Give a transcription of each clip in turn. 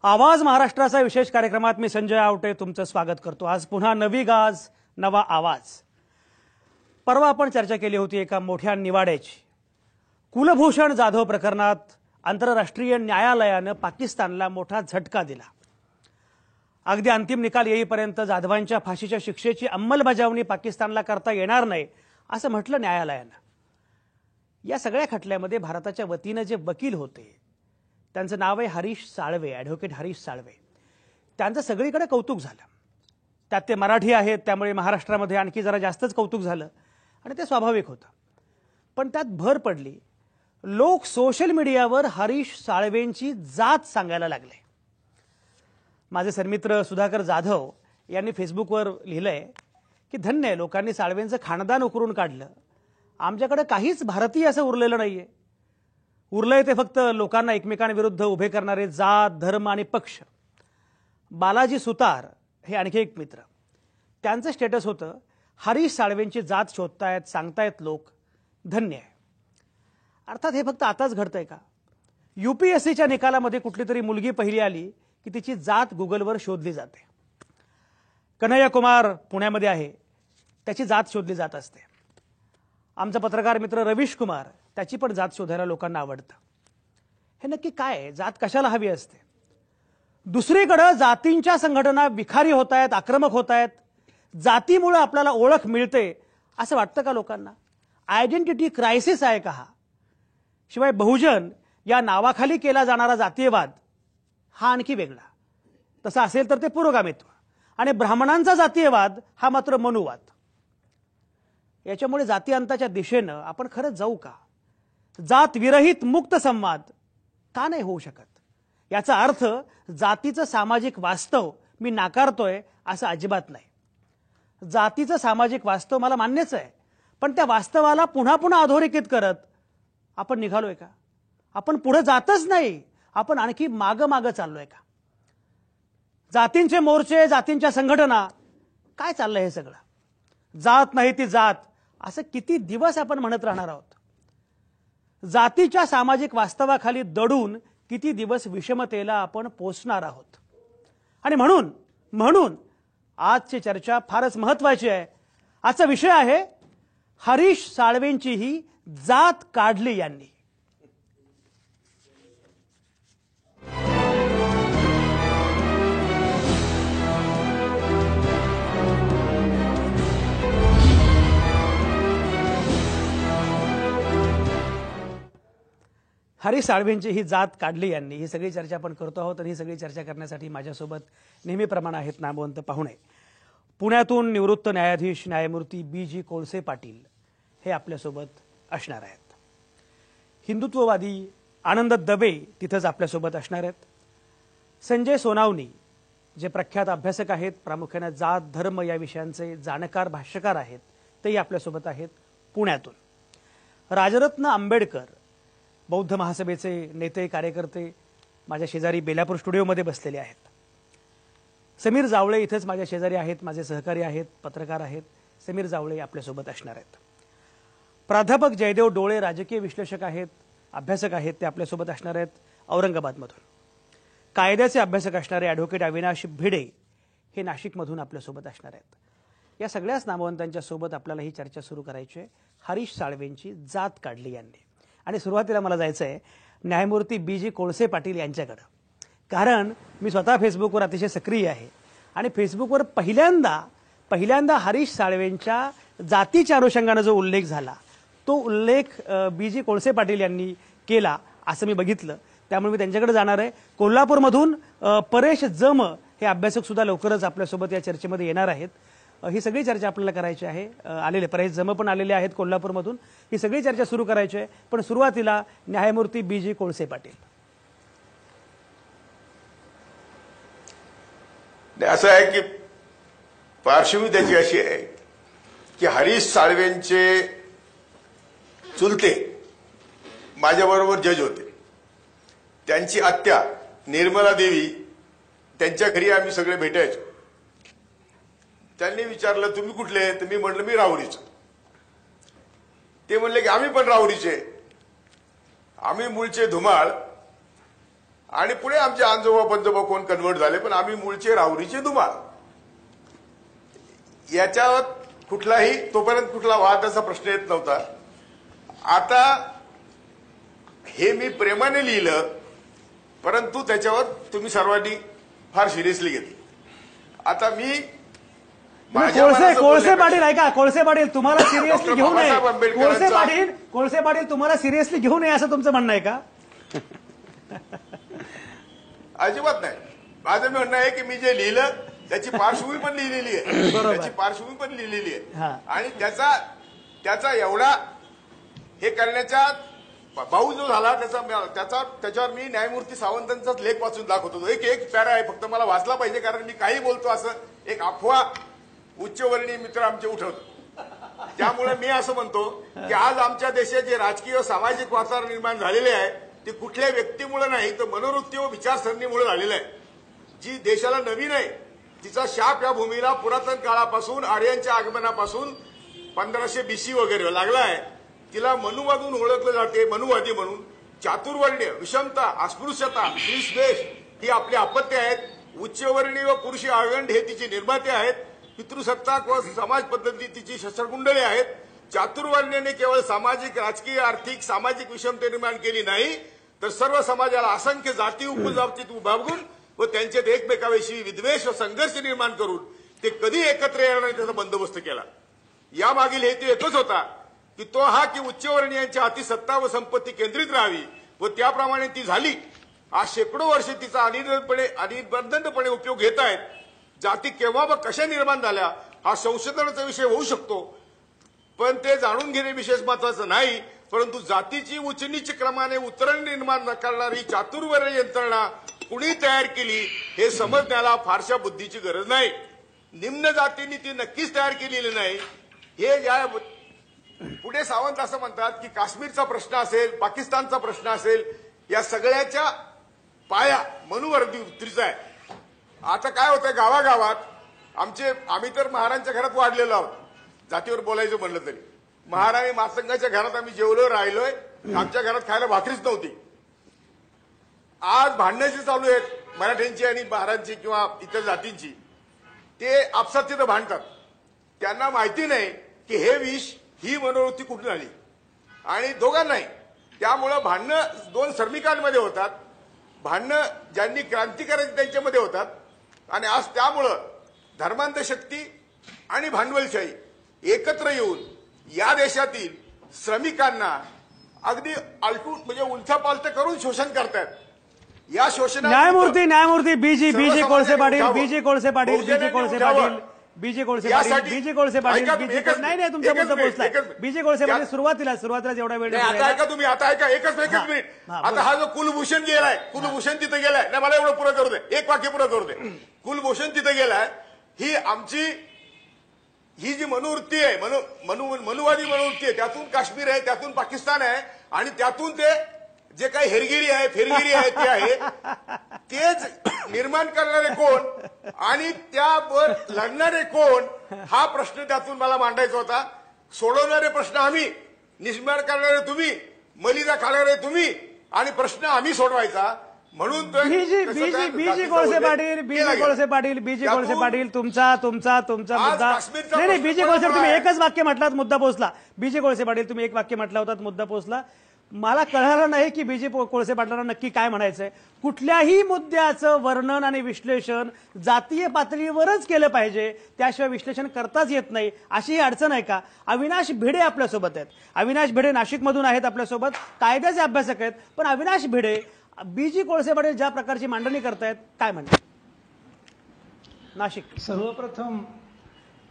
आवाज महाराष्ट्राचा विशेष कार्यक्रमात मी संजय आवटे तुमचं स्वागत करतो। आज पुन्हा नवी गाज नवा आवाज। परवा आपण चर्चा केली होती एका मोठ्या निवाड्याची। कुलभूषण जाधव प्रकरणात आंतरराष्ट्रीय न्यायालयाने पाकिस्तानला मोठा झटका दिला। अगदी अंतिम निकाल येईपर्यंत जाधवांच्या फाशीच्या शिक्षेची अंमलबजावणी पाकिस्तानला करता येणार नाही असं म्हटलं न्यायालयाने। या सगळ्या खटल्यामध्ये भारताच्या वतीने जे वकील होते त्यांचं नाव आहे हरीश साळवे, ॲडव्होकेट हरीश साळवे। त्यांचं सगळीकडे कौतुक झालं। त्यात ते मराठी आहेत त्यामुळे महाराष्ट्रामध्ये आणखी जरा जास्तच कौतुक झालं आणि ते स्वाभाविक होतं। पण त्यात भर पडली, लोक सोशल मीडियावर हरीश साळवेंची जात सांगायला लागले। माझे सरमित्र सुधाकर जाधव यांनी फेसबुकवर लिहिलंय की धन्य आहे, लोकांनी साळवेंचं खानदान उकरून काढलं। आमच्याकडे काहीच भारतीय असं उरलेलं नाहीये। उरलंय ते फक्त लोकांना एकमेकांविरुद्ध उभे करणारे जात, धर्म आणि पक्ष। बालाजी सुतार हे आणखी एक मित्र, त्यांचं स्टेटस होतं, हरीश साळवेंची जात शोधतायत, सांगतायत लोक, धन्य आहे। अर्थात हे फक्त आताच घडतंय का? UPSCच्या निकालामध्ये कुठली तरी मुलगी पहिली आली की तिची जात गुगलवर शोधली जाते। कन्हैया कुमार पुण्यामध्ये आहे, त्याची जात शोधली जात असते। आमचा पत्रकार मित्र रवीश कुमार, त्याची पण जात शोधायला लोकांना आवडतं। हे नक्की काय आहे? जात कशाला हवी असते? दुसरीकडे जातींच्या संघटना विखारी होत आहेत, आक्रमक होत आहेत। जातीमुळे आपल्याला ओळख मिळते असं वाटतं का लोकांना? आयडेंटिटी क्रायसिस आहे का हा? शिवाय बहुजन या नावाखाली केला जाणारा जातीयवाद हा आणखी वेगळा। तसं असेल तर ते पुरोगामित्व, आणि ब्राह्मणांचा जातीयवाद हा मात्र मनुवाद। याच्यामुळे जातीअंताच्या दिशेनं आपण खरंच जाऊ का? जात विरहित मुक्त संवाद का नाही होऊ शकत? याचा अर्थ जातीचं सामाजिक वास्तव मी नाकारतोय असं अजिबात नाही। जातीचं सामाजिक वास्तव मला मान्यच आहे, पण त्या वास्तवाला पुन्हा पुन्हा अधोरेखित करत आपण निघालोय का? आपण पुढे जातच नाही, आपण आणखी मागं चाललोय का? जातींचे मोर्चे, जातींच्या संघटना, काय चाललंय हे सगळं? जात नाही ती जात असं किती दिवस आपण म्हणत राहणार आहोत? जातीच्या सामाजिक वास्तवाखाली दडून किती दिवस विषमतेला आपण पोचणार आहोत? आणि म्हणून आजची चर्चा फारच महत्त्वाची आहे। आजचा विषय आहे हरीश साळवेंची ही जात काढली यांनी। हरीश साळवेंची ही जात काढली यांनी, ही सगळी चर्चा आपण करतो आहोत। आणि ही सगळी चर्चा करण्यासाठी माझ्यासोबत नेहमीप्रमाणे आहेत नामवंत पाहुणे। पुण्यातून निवृत्त न्यायाधीश न्यायमूर्ती BG कोळसे पाटील हे आपल्यासोबत असणार आहेत। हिंदुत्ववादी आनंद दबे तिथेच आपल्यासोबत असणार आहेत। संजय सोनावणी जे प्रख्यात अभ्यासक आहेत, प्रामुख्याने जात धर्म या विषयांचे जाणकार भाष्यकार आहेत, तेही आपल्यासोबत आहेत पुण्यातून। राजरत्न आंबेडकर बौद्ध महासभेचे नेते कार्यकर्ते माझ्या शेजारी बेलापूर स्टुडिओमध्ये बसलेले आहेत। समीर जावळे इथेच माझ्या शेजारी आहेत, माझे सहकारी आहेत, पत्रकार आहेत। समीर जावळे आपल्यासोबत असणार आहेत। प्राध्यापक जयदेव डोळे राजकीय विश्लेषक आहेत, अभ्यासक आहेत, ते आपल्यासोबत असणार आहेत औरंगाबादमधून। कायद्याचे अभ्यासक असणारे ॲडव्होकेट अविनाश भिडे हे नाशिकमधून आपल्यासोबत असणार आहेत। या सगळ्याच नामवंतांच्या सोबत आपल्याला ही चर्चा सुरू करायची आहे, हरीश साळवेंची जात काढली यांनी। आणि सुरुवातीला मला जायचं आहे न्यायमूर्ती BG कोळसे पाटील यांच्याकडे, कारण मी स्वतः फेसबुकवर अतिशय सक्रिय आहे आणि फेसबुकवर पहिल्यांदा हरीश साळवेंच्या जातीच्या अनुषंगाने जो उल्लेख झाला तो उल्लेख BG कोळसे पाटील यांनी केला असं मी बघितलं। त्यामुळे मी त्यांच्याकडे जाणार आहे। कोल्हापूरमधून परेश जम हे अभ्यासक सुद्धा लवकरच आपल्यासोबत या चर्चेमध्ये येणार आहेत। ही सगळी चर्चा आपल्याला करायची आहे। आलेले परेश जम पण आलेले आहेत कोल्हापूरमधून। ही सगळी चर्चा सुरू करायची आहे, पण सुरुवातीला न्यायमूर्ती BG कोळसे पाटील। असं आहे की पार्श्वभूमी त्याची अशी आहे की हरीश साळवेंचे चुलते माझ्याबरोबर जज होते। त्यांची आत्या निर्मला देवी, त्यांच्या घरी आम्ही सगळे भेटायचो। त्यांनी विचारलं तुम्ही कुठले? तर मी म्हटलं मी राहुरीचं। ते म्हणले की आम्ही पण राहुरीचे, आम्ही मूळचे धुमाळ आणि पुढे आमचे आजोबा पंजोबा कोण कन्वर्ट झाले, पण आम्ही मूळचे राहुरीचे धुमाळ. याच्यावर कुठलाही तोपर्यंत कुठला वादाचा प्रश्न येत नव्हता. आता हे मी प्रेमाने लिहिलं, परंतु त्याच्यावर तुम्ही सर्वांनी फार सिरियसली घेतलं. आता मी कोळसे पाटील ऐका, कोळसे पाटील तुम्हाला सिरियसली घेऊ नये, कोळसे पाटील तुम्हाला सिरियसली घेऊ नये असं तुमचं म्हणणं आहे का? अजिबात नाही. माझं म्हणणं आहे की मी जे लिहिलं त्याची पार्श्वभूमी पण लिहिलेली आहे, त्याची पार्श्वभूमी पण लिहिलेली आहे. आणि त्याचा एवढा हे करण्याचा भाऊ जो झाला त्याच्यावर मी न्यायमूर्ती सावंतांचाच लेख वाचून दाखवतो. एक पॅरा आहे, फक्त मला वाचला पाहिजे, कारण मी काही बोलतो असं एक अफवा उच्चवर्णीय मित्र आमचे उठवतो. त्यामुळे मी असं म्हणतो की आज आमच्या देशात जे राजकीय व सामाजिक वातावरण निर्माण झालेले आहे ते कुठल्या व्यक्तीमुळे नाही, तर मनोवृत्ती व विचारसरणीमुळे झालेलं आहे. जी देशाला नवीन आहे तिचा शाप या भूमीला पुरातन काळापासून आर्यांच्या आगमनापासून 1500 BC वगैरे लागला आहे. तिला मनुवादून ओळखलं जाते, मनुवादी म्हणून. चातुर्वर्ण्य, विषमता, अस्पृश्यता, स्त्रीद्वेष ही आपली अपत्ये आहेत. उच्चवर्णीय व पुरुषी आगंड हे तिचे निर्माते आहेत. पितृसत्ताक व समाज पद्धती तिची शस्त्रकुंडले आहेत. चातुर्वर्ण्याने केवळ सामाजिक, राजकीय, आर्थिक, सामाजिक विषमता निर्माण केली नाही, तर सर्व समाजाला असंख्य जाती उपजातीत विभागून व त्यांच्यात एकमेकाविषयी विद्वेष व संघर्ष निर्माण करून ते कधी एकत्र येणार नाही त्याचा बंदोबस्त केला. यामागील हेतू एकच होता की तो हा की उच्चवर्णीयांच्या हाती सत्ता व संपत्ती केंद्रित राहावी व त्याप्रमाणे ती झाली. आज शेकडो वर्ष तिचा अनिर्बंधपणे उपयोग घेत आहेत. जाती केव्हा व कशा निर्माण झाल्या हा संशोधनाचा विषय होऊ शकतो, पण ते जाणून घेणे विशेष महत्वाचं नाही. परंतु जातीची उच्चनीच क्रमाने उतरण निर्माण करणारी चातुर्वर्ण्य यंत्रणा कुणी तयार केली हे समजण्याला फारशा बुद्धीची गरज नाही. निम्न जातींनी ती नक्कीच तयार केलेली नाही. हे या पुढे सावंत असं म्हणतात की काश्मीरचा प्रश्न असेल, पाकिस्तानचा प्रश्न असेल, या सगळ्याच्या पाया मनुवर्तीचा आहे. आता काय होतंय गावागावात आम्ही तर महाराजांच्या घरात वाढलेलो आहोत. जातीवर बोलायचं म्हणलं तरी महाराणी मातंगाच्या घरात आम्ही जेवलो राहिलोय. आमच्या घरात खायला भाकरीच नव्हती. आज भांडण्याची चालू आहेत मराठ्यांची आणि महाराजांची किंवा इतर जातींची. ते आपसात तिथं भांडतात. त्यांना माहिती नाही की हे विष, ही मनोवृत्ती कुठून आली आणि दोघांनाही. त्यामुळं भांडणं दोन श्रमिकांमध्ये होतात, भांडणं ज्यांनी क्रांती करायची त्यांच्यामध्ये होतात. आणि आज त्यामुळं धर्मांध शक्ती आणि भांडवलशाही एकत्र येऊन या देशातील श्रमिकांना अगदी आलटून म्हणजे उलथापालथ करून शोषण करतात. या शोषणा न्यायमूर्ती बीजी कोळसे पाटील नाही तुमचा मुद्दा पोहोचला. बीजी कोळसे पाटील सुरुवातीला जेवढा वेळ आता ऐका तुम्ही, आता ऐका एकच मिनिट. आता हा जो कुलभूषण गेलाय, कुलभूषण तिथे गेलाय नाही, मला एवढं पुरं करू दे, एक वाक्य पुरं करू दे. कुलभूषण तिथे गेलाय, ही आमची ही जी मनोवृत्ती आहे, मनुवादी मनोवृत्ती आहे, त्यातून काश्मीर आहे, त्यातून पाकिस्तान आहे आणि त्यातून ते जे काही हेरगिरी आहे, फेरगिरी आहे ते आहे. तेच निर्माण करणारे कोण आणि त्यावर लढणारे कोण हा प्रश्न त्यातून मला मांडायचा होता. सोडवणारे प्रश्न आम्ही, निर्माण करणारे तुम्ही, मलिदा खाणारे तुम्ही आणि प्रश्न आम्ही सोडवायचा. म्हणून बीजी कोळसे पाटील तुमचा मुद्दा नाही. बीजी कोळसे तुम्ही एकच वाक्य म्हटलात, मुद्दा पोहोचला. बीजी कोळसे पाटील तुम्ही एक वाक्य म्हटला होतात, मुद्दा पोहोचला. मला कळालं नाही की बीजी कोळसे पाटलांना नक्की काय म्हणायचंय. कुठल्याही मुद्द्याचं वर्णन आणि विश्लेषण जातीय पातळीवरच केलं पाहिजे, त्याशिवाय विश्लेषण करताच येत नाही, अशी ही अडचण आहे का? अविनाश भिडे आपल्यासोबत आहेत. अविनाश भिडे नाशिकमधून आहेत आपल्यासोबत, कायद्याचे अभ्यासक आहेत. पण अविनाश भिडे बीजी कोळसे पाटील ज्या प्रकारची मांडणी करतायत काय म्हणतात? नाशिक. सर्वप्रथम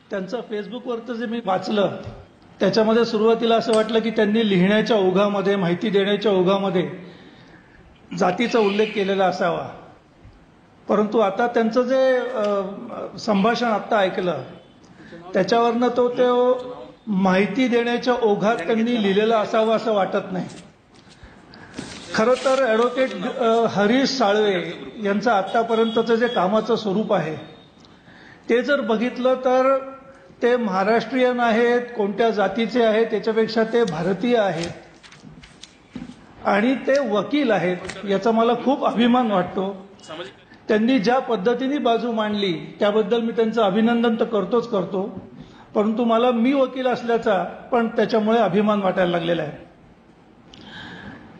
त्यांचं फेसबुकवरचं जे मी वाचलं त्याच्यामध्ये सुरुवातीला असं वाटलं की त्यांनी लिहिण्याच्या ओघामध्ये, माहिती देण्याच्या ओघामध्ये जातीचा उल्लेख केलेला असावा. परंतु आता त्यांचं जे संभाषण आता ऐकलं त्याच्यावरनं तो माहिती देण्याच्या ओघात त्यांनी लिहिलेलं असावं असं वाटत नाही. खरं तर ॲडव्होकेट हरीश साळवे यांचं आतापर्यंतचं जे कामाचं स्वरूप आहे ते जर बघितलं तर ते महाराष्ट्रीयन आहेत, कोणत्या जातीचे आहेत त्याच्यापेक्षा ते भारतीय आहेत. आणि ते वकील आहेत याचा मला खूप अभिमान वाटतो. त्यांनी ज्या पद्धतीने बाजू मांडली त्याबद्दल मी त्यांचं अभिनंदन तर करतो, परंतु मला मी वकील असल्याचा पण त्याच्यामुळे अभिमान वाटायला लागलेला आहे.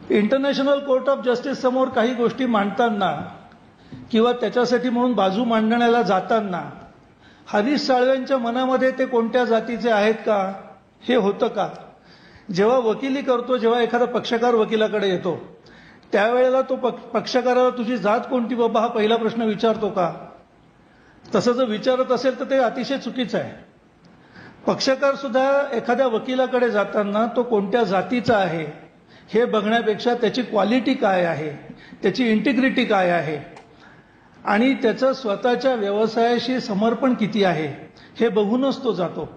इंटरनॅशनल कोर्ट ऑफ जस्टिस समोर काही गोष्टी मांडताना किंवा त्याच्यासाठी म्हणून बाजू मांडण्याला जाताना हरीश साळवेंच्या मनामध्ये ते कोणत्या जातीचे आहेत का हे होतं का? जेव्हा वकिली करतो, जेव्हा एखादा पक्षकार वकिलाकडे येतो त्यावेळेला तो पक्षकाराला तुझी जात कोणती बाबा हा पहिला प्रश्न विचारतो का? तसं जर विचारत असेल तर ते अतिशय चुकीचं आहे. पक्षकार सुद्धा एखाद्या वकिलाकडे जाताना तो कोणत्या जातीचा आहे हे बघण्यापेक्षा त्याची क्वालिटी काय आहे, त्याची इंटिग्रिटी काय आहे आणि त्याचं स्वतःच्या व्यवसायाशी समर्पण किती आहे हे बघूनच तो जातो.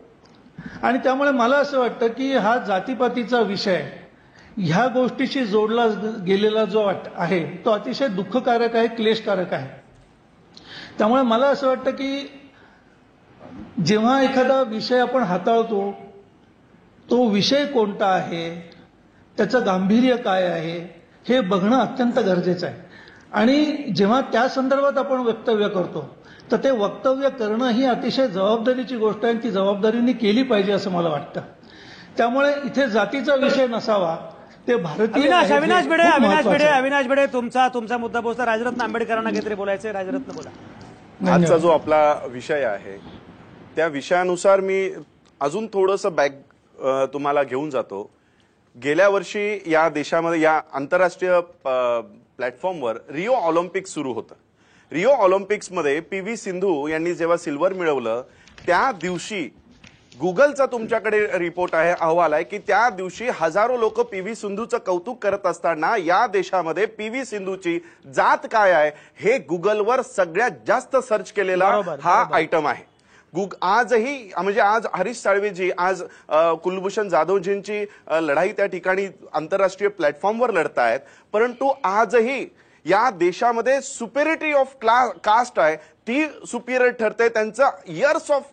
आणि त्यामुळे मला असं वाटतं की हा जातीपातीचा विषय ह्या गोष्टीशी जोडला गेलेला जो आहे तो अतिशय दुःखकारक आहे, क्लेशकारक आहे. त्यामुळे मला असं वाटतं की जेव्हा एखादा विषय आपण हाताळतो तो विषय कोणता आहे, त्याचं गांभीर्य काय आहे हे बघणं अत्यंत गरजेचं आहे. आणि जेव्हा त्या संदर्भात आपण वक्तव्य करतो तर ते वक्तव्य करणं ही अतिशय जबाबदारीची गोष्ट आहे, ती जबाबदारीने केली पाहिजे असं मला वाटतं. त्यामुळे इथे जातीचा विषय नसावा, ते भारतीय. अविनाश भिडे तुमचा मुद्दा पोहोचला. राजरत्न आंबेडकरांना काहीतरी बोलायचंय. राजरत्न बोला. आजचा जो आपला विषय आहे त्या विषयानुसार मी अजून थोडंसं बॅक तुम्हाला घेऊन जातो. गेल्या वर्षी या देशामध्ये या आंतरराष्ट्रीय प्लॅटफॉर्मवर रिओ ऑलिम्पिक्स सुरू होतं. रिओ ऑलिम्पिक्समध्ये PV सिंधू यांनी जेव्हा सिल्वर मिळवलं त्या दिवशी गुगलचा तुमच्याकडे रिपोर्ट आहे, अहवाल आहे की त्या दिवशी हजारो लोक PV सिंधूचं कौतुक करत असताना या देशामध्ये PV सिंधूची जात काय आहे हे गुगलवर सगळ्यात जास्त सर्च केलेला हा आयटम आहे. आजही म्हणजे आज हरीश साळवेजी आज कुलभूषण जाधवजींची लढाई त्या ठिकाणी आंतरराष्ट्रीय प्लॅटफॉर्मवर लढतायत, परंतु आजही या देशामध्ये सुपेरिटी ऑफ कास्ट आहे ती सुपिरियर ठरते. त्यांचं इयर्स ऑफ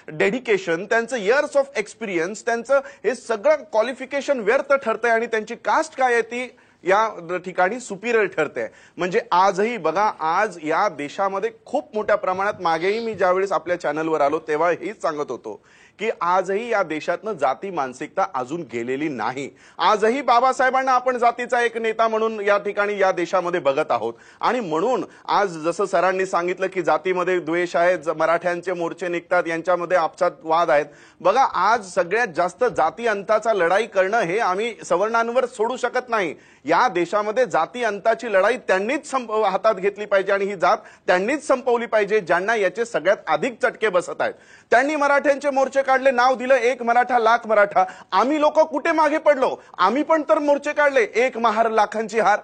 डेडिकेशन, त्यांचं इयर्स ऑफ एक्सपिरियन्स, त्यांचं हे सगळं क्वालिफिकेशन व्यर्थ ठरतंय आणि त्यांची कास्ट काय आहे ती या ठिकाणी सुपिरियर ठरते. म्हणजे आजही बघा, आज या देशामध्ये खूप मोठ्या प्रमाणात, मागेही मी ज्यावेळेस आपल्या चॅनलवर आलो तेव्हा हेच सांगत होतो की आजही या देशातनं जाती मानसिकता अजून गेलेली नाही. आजही बाबासाहेबांना आपण जातीचा एक नेता म्हणून या ठिकाणी या देशामध्ये बघत आहोत. आणि म्हणून आज जसं सरांनी सांगितलं की जातीमध्ये द्वेष आहे, मराठ्यांचे मोर्चे निघतात, यांच्यामध्ये आपसात वाद आहेत. बघा, आज सगळ्यात जास्त जाती अंताचा लढाई करणं हे आम्ही सवर्णांवर सोडू शकत नाही. या देशामध्ये जाती अंताची लढाई त्यांनीच हातात घेतली पाहिजे आणि ही जात त्यांनीच संपवली पाहिजे ज्यांना याचे सगळ्यात अधिक चटके बसत आहेत. त्यांनी मराठ्यांचे मोर्चे काढले, नाव दिलं एक मराठा लाख मराठा. आम्ही लोक कुठे मागे पडलो? आम्ही पण तर मोर्चे काढले, एक महार लाखांची हार.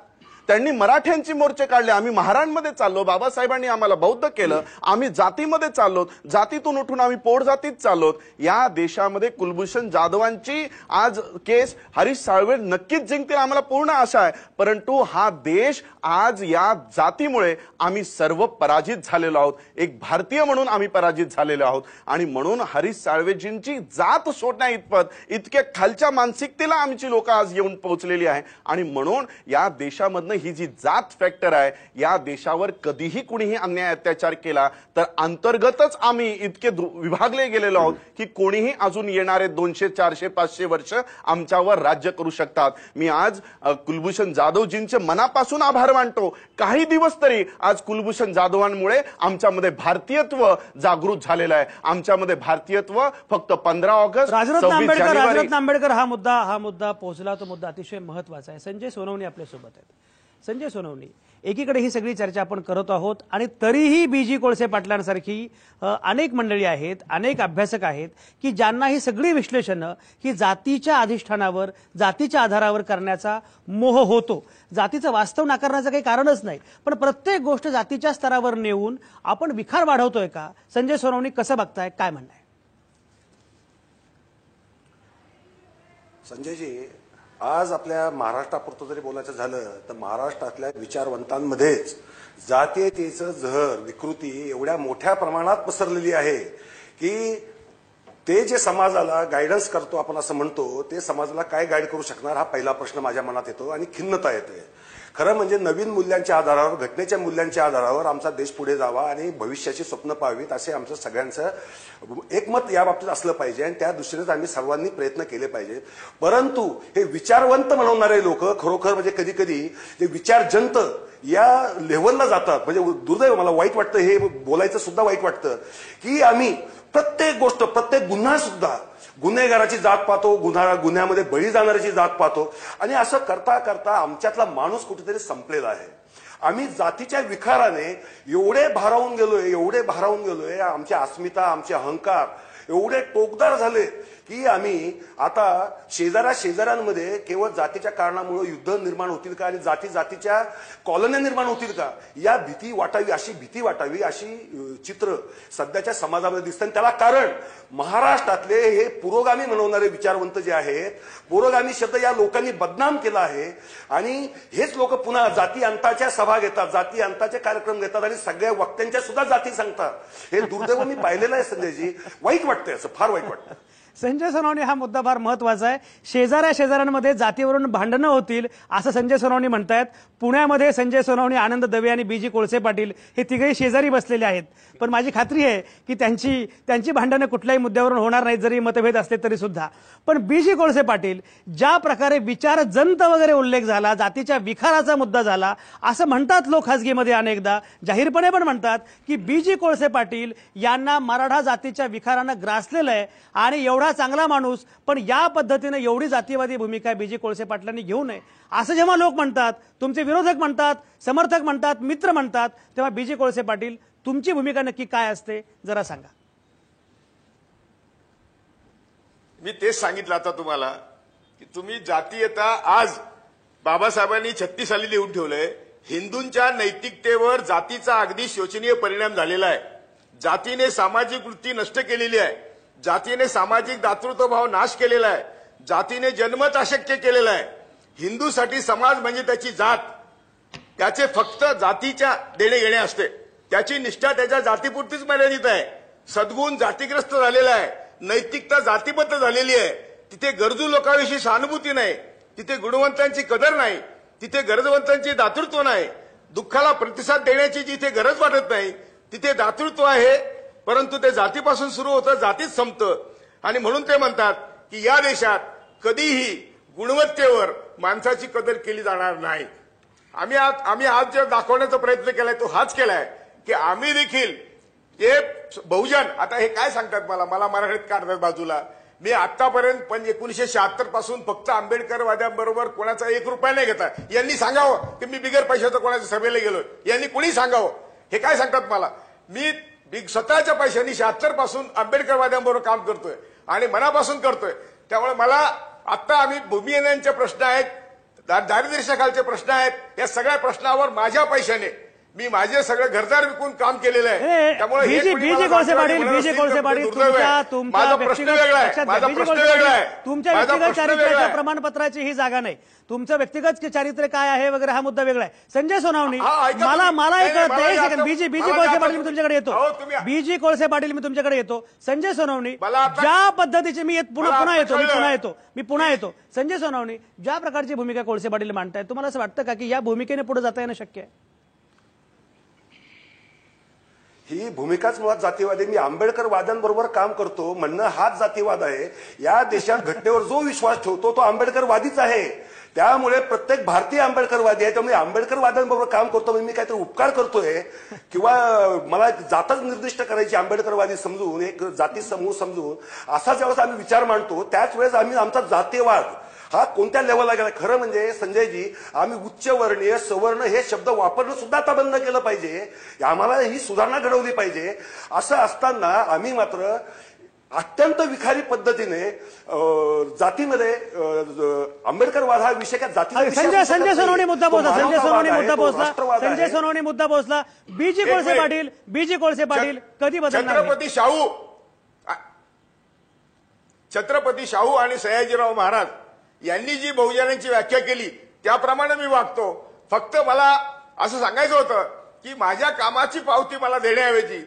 त्यांनी मराठ्यांची मोर्चे काढले, आम्ही महारांमध्ये चाललो. बाबासाहेबांनी आम्हाला बौद्ध केलं, आम्ही जातीमध्ये चाललो, जातीतून उठून आम्ही पोट जातीत चाललो. या देशामध्ये कुलभूषण जाधवांची आज केस हरीश साळवे नक्कीच जिंकतील, आम्हाला पूर्ण आशा आहे. परंतु हा देश आज या जातीमुळे आम्ही सर्व पराजित झालेलो आहोत. एक भारतीय म्हणून आम्ही पराजित झालेलो आहोत. आणि म्हणून हरीश साळवेजींची जात सोडण्या इतपत इतक्या खालच्या मानसिकतेला आमची लोक आज येऊन पोहोचलेली आहे. आणि म्हणून या देशामधनं ही जी जात फॅक्टर आहे, या देशावर कधीही कुणीही अन्याय अत्याचार केला तर अंतर्गतच आम्ही इतके विभागले गेलेलो आहोत की कोणीही अजून येणारे 200, 400, 500 वर्ष आमच्यावर राज्य करू शकतात. मी आज कुलभूषण जाधवजींचे मनापासून आभार मानतो. काही दिवस तरी आज कुलभूषण जाधवांमुळे आमच्यामध्ये भारतीयत्व जागृत झालेलं आहे. आमच्यामध्ये भारतीयत्व फक्त 15 ऑगस्ट, 26 जानेवारी. राजरत्न आंबेडकर हा मुद्दा पोहोचला, तो मुद्दा अतिशय महत्वाचा आहे. संजय सोनवणे आपल्यासोबत आहेत. संजय सोनवणे, एकीकडे ही सगळी चर्चा आपण करत आहोत आणि तरीही BG कोळसे पाटलांसारखी अनेक मंडळी आहेत, अनेक अभ्यासक आहेत की ज्यांना ही सगळी विश्लेषणं ही जातीच्या अधिष्ठानावर, जातीच्या आधारावर करण्याचा मोह होतो. जातीचं वास्तव नाकारण्याचं काही कारणच नाही, पण प्रत्येक गोष्ट जातीच्या स्तरावर नेऊन आपण विखार वाढवतोय का? संजय सोनवणे कसं बघताय, काय म्हणणं आहे? संजयजी, आज आपल्या महाराष्ट्रापुरतं जरी बोलायचं झालं तर महाराष्ट्रातल्या विचारवंतांमध्येच जातीयतेचं जहर, विकृती एवढ्या मोठ्या प्रमाणात पसरलेली आहे की ते जे समाजाला गायडन्स करतो आपण असं म्हणतो, ते समाजाला काय गाईड करू शकणार हा पहिला प्रश्न माझ्या मनात येतो आणि खिन्नता येते. खरं म्हणजे नवीन मूल्यांच्या आधारावर, घटनेच्या मूल्यांच्या आधारावर आमचा देश पुढे जावा आणि भविष्याची स्वप्न पाहावीत असे आमचं सगळ्यांचं एकमत या बाबतीत असलं पाहिजे आणि त्या दृष्टीनेच आम्ही सर्वांनी प्रयत्न केले पाहिजेत. परंतु हे विचारवंत म्हणवणारे लोक खरोखर म्हणजे कधी कधी जे विचारजंत या लेव्हलला जातात, म्हणजे दुर्दैव, मला वाईट वाटतं, हे बोलायचं सुद्धा वाईट वाटतं की आम्ही प्रत्येक गोष्ट, प्रत्येक गुन्हा सुद्धा गुन्हेगाराची जात पाहतो, गुन्ह्यामध्ये बळी जाणाऱ्याची जात पाहतो आणि असं करता करता आमच्यातला माणूस कुठेतरी संपलेला आहे. आम्ही जातीच्या विखाराने एवढे भारावून गेलोय, आमची अस्मिता, आमचे अहंकार एवढे टोकदार झाले की आम्ही आता शेजाऱ्यांमध्ये केवळ जातीच्या कारणामुळे युद्ध निर्माण होतील का आणि जातीच्या कॉलन्या निर्माण होतील का या भीती वाटावी अशी चित्र सध्याच्या समाजामध्ये दिसतं. आणि त्याला कारण महाराष्ट्रातले हे पुरोगामी म्हणवणारे विचारवंत जे आहेत, पुरोगामी शब्द या लोकांनी बदनाम केला आहे आणि हेच लोक पुन्हा जाती अंताच्या सभा घेतात, जाती अंताचे कार्यक्रम घेतात आणि सगळ्या वक्त्यांच्या सुद्धा जाती सांगतात. हे दुर्दैव मी पाहिलेलं आहे संजयजी. वाईट वाटतंय, असं फार वाईट वाटतं. संजय सोनवणे, हा मुद्दा फार महत्वाचा आहे. शेजाऱ्यांमध्ये जातीवरून भांडणं होतील असं संजय सोनवणे म्हणतायत. पुण्यामध्ये संजय सोनवणे, आनंद दवे आणि बीजी कोळसे पाटील हे तिघेही शेजारी बसलेले आहेत. पण माझी खात्री आहे की त्यांची भांडणं कुठल्याही मुद्द्यावरून होणार नाहीत, जरी मतभेद असले तरी सुद्धा. पण बीजी कोळसे पाटील ज्या प्रकारे विचारजंत वगैरे उल्लेख झाला, जातीच्या विखाराचा मुद्दा झाला असं म्हणतात लोक खासगीमध्ये, अनेकदा जाहीरपणे पण म्हणतात की बीजी कोळसे पाटील यांना मराठा जातीच्या विखारानं ग्रासलेलं आहे आणि एवढा चांगला माणूस पण या पद्धतीने एवढी जातीवादी भूमिका बीजी कोळसे पाटलांनी घेऊ नये असं जेव्हा लोक म्हणतात, तुमचे विरोधक म्हणतात, समर्थक म्हणतात, मित्र म्हणतात, तेव्हा बीजी कोळसे पाटील तुमची भूमिका नक्की काय असते जरा सांगा. मी तेच सांगितलं आता तुम्हाला की तुम्ही जातीयता आज बाबासाहेबांनी 36 साली लिहून ठेवलंय. हिंदूंच्या नैतिकतेवर जातीचा अगदी शोचनीय परिणाम झालेला आहे. जातीने सामाजिक वृत्ती नष्ट केलेली आहे. जातीने सामाजिक दातृत्वभाव नाश केलेला आहे. जातीने जन्मच अशक्य केलेला आहे. हिंदूसाठी समाज म्हणजे त्याची जात, त्याचे फक्त जातीच्या देणे घेणे असते. त्याची निष्ठा त्याच्या जातीपुरतीच मर्यादित आहे. सद्गुण जातीग्रस्त झालेला आहे. नैतिकता जातीबद्ध झालेली आहे. तिथे गरजू लोकांविषयी सहानुभूती नाही. तिथे गुणवंतांची कदर नाही. तिथे गरजवंतांची दातृत्व नाही. दुःखाला प्रतिसाद देण्याची जिथे गरज वाटत नाही तिथे दातृत्व आहे. परंतु ते जातीपासून सुरू होतं, जातीच संपतं. आणि म्हणून ते म्हणतात की या देशात कधीही गुणवत्तेवर माणसाची कदर केली जाणार नाही. आम्ही आज जे दाखवण्याचा प्रयत्न केलाय तो हाच केलाय की आम्ही देखील हे बहुजन, आता हे काय सांगतात मला मराठीत काढतात बाजूला. मी आतापर्यंत 1976 पासून फक्त आंबेडकरवाद्यांबरोबर कोणाचा 1 रुपया नाही घेता. यांनी सांगावं की मी बिगर पैशाचं कोणाच्या सभेला गेलोय, यांनी कुणी सांगावं. हे काय सांगतात मला, मी स्वतःच्या पैशांनी 76 पासून आंबेडकरवाद्यांबरोबर काम करतोय आणि मनापासून करतोय. त्यामुळे मला आता आम्ही भूमिहीनांचे प्रश्न आहेत, दारिद्र्याखालचे प्रश्न आहेत, या सगळ्या प्रश्नावर माझ्या पैशाने मी माझे सगळे घरदार विकून काम केलेलं आहे. त्यामुळे बीजी कोळसे पाटील तुमच्या व्यक्तिगत चारित्र्याच्या प्रमाणपत्राची ही जागा नाही. तुमचं व्यक्तिगत चारित्र्य काय आहे वगैरे हा मुद्दा वेगळा आहे. संजय सोनवणे, मला एक कळत नाही. सेकंड, बीजी कोळसे पाटील मी तुमच्याकडे येतो. बीजी कोळसे पाटील मी तुमच्याकडे येतो. संजय सोनवणे, ज्या पद्धतीचे मी पुन्हा येतो. संजय सोनवणे, ज्या प्रकारची भूमिका कोळसे पाटील मांडतायत, तुम्हाला असं वाटतं का की या भूमिकेने पुढे जाता येणं शक्य आहे? ही भूमिकाच मुळात जातीवादी. मी आंबेडकरवाद्यांबरोबर काम करतो म्हणणं हाच जातीवाद आहे. या देशात घटनेवर जो विश्वास ठेवतो तो आंबेडकरवादीच आहे. त्यामुळे प्रत्येक भारतीय आंबेडकरवादी आहे. त्यामुळे आंबेडकरवाद्यांबरोबर काम करतो म्हणजे मी काहीतरी उपकार करतोय किंवा मला जातच निर्दिष्ट करायची आंबेडकरवादी समजून, एक जाती समूह समजून असा ज्यावेळेस आम्ही विचार मांडतो त्याच वेळेस आम्ही आमचा जातीयवाद हा कोणत्या लेवलला गेला. खरं म्हणजे संजयजी, आम्ही उच्चवर्णीय सवर्ण हे शब्द वापरणं सुद्धा आता बंद केलं पाहिजे. आम्हाला ही सुधारणा घडवली पाहिजे. असं असताना आम्ही मात्र अत्यंत विखारी पद्धतीने जातीमध्ये आंबेडकरवाद हा विषय काय जाती. संजय सोनवणे मुद्दा पोहोचला. बीजी कोळसे पाटील कधी बदलणार? छत्रपती शाहू आणि सयाजीराव महाराज यांनी जी बहुजनांची व्याख्या केली त्याप्रमाणे मी वागतो. फक्त मला असं सांगायचं होतं की माझ्या कामाची पावती मला देण्याऐवजी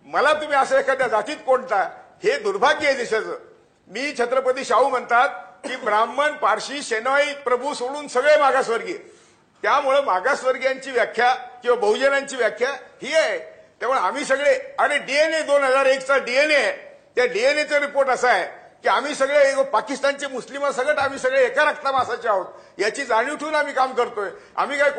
मला तुम्ही असं एखाद्या जातीत कोणता हे दुर्भाग्य आहे देशाचं. मी छत्रपती शाहू म्हणतात की ब्राह्मण, पारशी, शेनॉई प्रभू सोडून सगळे मागासवर्गीय. त्यामुळे मागासवर्गीयांची व्याख्या किंवा बहुजनांची व्याख्या ही आहे. त्यामुळे आम्ही सगळे आणि डीएनए 2001चा डीएनए आहे. त्या डीएनएचा रिपोर्ट असा आहे की आम्ही सगळे पाकिस्तानचे मुस्लिमासकट आम्ही सगळे एका रक्तमासाचे आहोत. याची जाणीव ठेवून आम्ही काम करतोय. आम्ही काय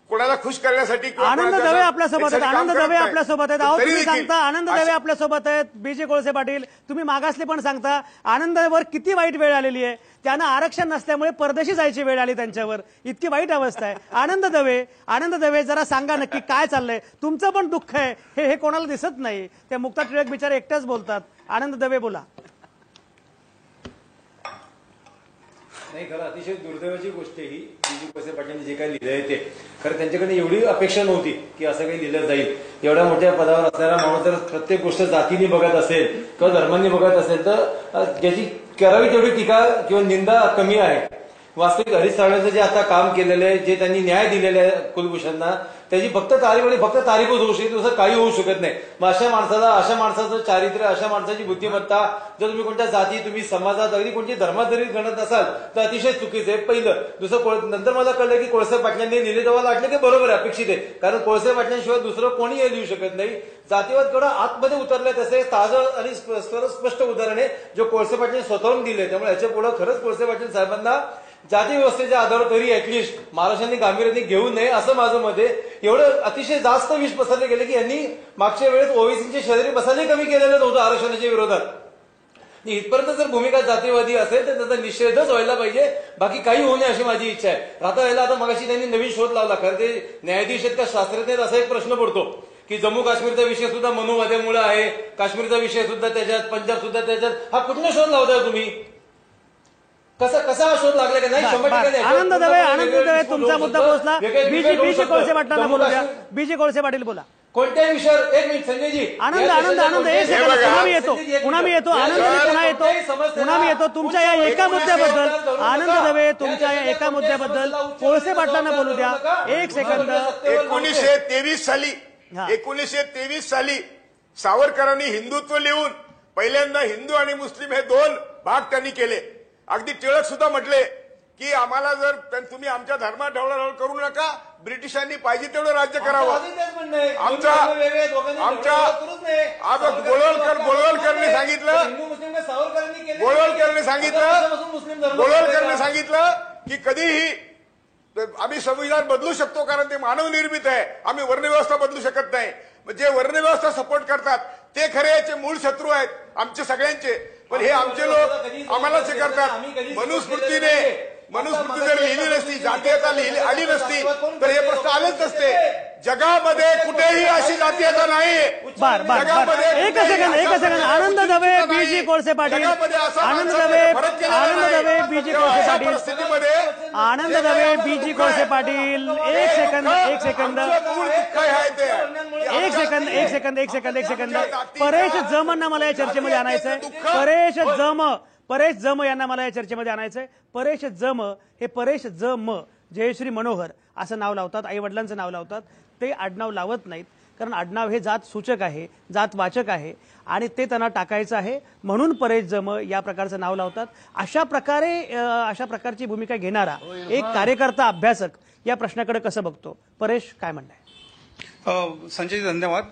कोणाला खुश करण्यासाठी आनंद दवे आपल्यासोबत आहेत. आनंद दवे आपल्यासोबत आहेत. अहो, तुम्ही सांगता आनंद दवे आपल्यासोबत आहेत. बीजे कोळसे पाटील, तुम्ही मागासले पण सांगता. आनंदवर किती वाईट वेळ आलेली आहे. त्यांना आरक्षण नसल्यामुळे परदेशी जायची वेळ आली त्यांच्यावर. इतकी वाईट अवस्था आहे. आनंद दवे जरा सांगा नक्की काय चाललंय. तुमचं पण दुःख आहे हे कोणाला दिसत नाही. त्या मुक्ता टिळक बिचारे एकट्याच बोलतात. आनंद दवे बोला. नाही, खरं अतिशय दुर्दैवाची गोष्ट आहे ही. बीजे कोळसे पाटलांनी जे काही लिहिलंय ते खरं त्यांच्याकडे एवढी अपेक्षा नव्हती की असं काही लिहिलं जाईल. एवढ्या मोठ्या पदावर असणारा माणूस जर प्रत्येक गोष्ट जातीने बघत असेल किंवा धर्मांनी बघत असेल तर ज्याची करावी तेवढी टीका किंवा निंदा कमी आहे. वास्तविक हरीश सावळेंचं जे आता काम केलेलं आहे, जे त्यांनी न्याय दिलेला आहे कुलभूषणना, त्याची फक्त तारीफच होऊ शकते, दुसरं काही होऊ शकत नाही. मग अशा माणसाचं चारित्र्य, अशा माणसाची बुद्धिमत्ता जर तुम्ही कोणत्या जाती, तुम्ही समाजात, अगदी कोणती धर्मात जरी गणत असाल तर अतिशय चुकीचं आहे. पहिलं. दुसरं, नंतर मला कळलं की कोळसे पाटलांनी लिहिले तेव्हा वाटलं की बरोबर आहे, अपेक्षित आहे. कारण कोळसे पाटलांशिवाय दुसरं कोणी हे लिहू शकत नाही. जातीवाद केवढा आतमध्ये उतरलाय तसे ताजं आणि स्पष्ट उदाहरण आहे जे कोळसे पाटील स्वतःहून दिले. त्यामुळे याच्या पुढे खरंच कोळसे पाटील साहेबांना जाती व्यवस्थेच्या आधारावर तरी ऍटलिस्ट महाराष्ट्रांनी गांभीर्याने घेऊ नये असं माझं मत आहे. एवढं अतिशय जास्त विष पसरले गेले की यांनी मागच्या वेळेस ओबीसीचे शेजारी बसायला कमी केलेलं नव्हतं आरक्षणाच्या विरोधात. इथपर्यंत जर भूमिका जातीवादी असेल तर त्याचा निषेधच व्हायला पाहिजे. बाकी काही होऊ नये अशी माझी इच्छा आहे. आता मगाशी त्यांनी नवीन शोध लावला. खरं ते न्यायाधीश आहेत का शास्त्रज्ञ आहेत असा एक प्रश्न पडतो की जम्मू काश्मीरचा विषय सुद्धा मनुवाद्यामुळे आहे, काश्मीरचा विषय सुद्धा त्याच्यात, पंजाब सुद्धा त्याच्यात. हा कुठला शोध लावताय तुम्ही? कसा शोध लागला की नाही? आनंद दवे तुमचा मुद्दा पोहोचला. बीजे कोळसे पाटलांना बोलू द्या. बीजे कोळसे पाटील बोला. कोणत्याही विषयावर. एक मिनिट संजयजी. आनंद एक सेकंद. पुन्हा मी येतो. आनंद पुन्हा मी येतो तुमच्या या एका मुद्द्याबद्दल. आनंद दवे तुमच्या या एका मुद्द्याबद्दल कोळसे पाटलांना बोलू द्या. एक सेकंद. 1923 साली सावरकरांनी हिंदुत्व लिहून पहिल्यांदा हिंदू आणि मुस्लिम हे 2 भाग त्यांनी केले. अगदी टिळक सुद्धा म्हटले की आम्हाला जर तुम्ही आमच्या धर्मात ढवळाढवळ करू नका, ब्रिटिशांनी पाहिजे तेवढं राज्य करावं. गोळवलकरने सांगितलं की कधीही आम्ही संविधान बदलू शकतो कारण ते मानवनिर्मित आहे. आम्ही वर्णव्यवस्था बदलू शकत नाही. जे वर्णव्यवस्था सपोर्ट करतात ते खरे याचे मूळ शत्रू आहेत आमचे सगळ्यांचे. पण हे आमचे लोक आम्हालाच हे करतात. मनुस्मृती जर लिहिली नसती, जातीयता आली नसती तर हे प्रश्न आलेच नसते. जगामध्ये कुठेही अशी जातीयता नाही. एक सेकंद. आनंद दवे बीजे कोळसे पाटील. आनंद दवे बीजे कोळसे पाटील. एक सेकंद. परेश जमना मला या चर्चेमध्ये आणायचंय. परेश जम यांना मला या चर्चेमध्ये आणायचंय. परेश जम जयश्री मनोहर असं नाव लावतात, आई वडिलांचं नाव लावतात. ते आडनाव लावत नाहीत कारण आडनाव हे जात सूचक आहे, जात वाचक आहे आणि ते त्यांना टाकायचं आहे म्हणून परेश जम या प्रकारचं नाव लावतात. अशा प्रकारची भूमिका घेणारा एक कार्यकर्ता, अभ्यासक या प्रश्नाकडे कसं बघतो? परेश, काय म्हणणं? संजय, धन्यवाद.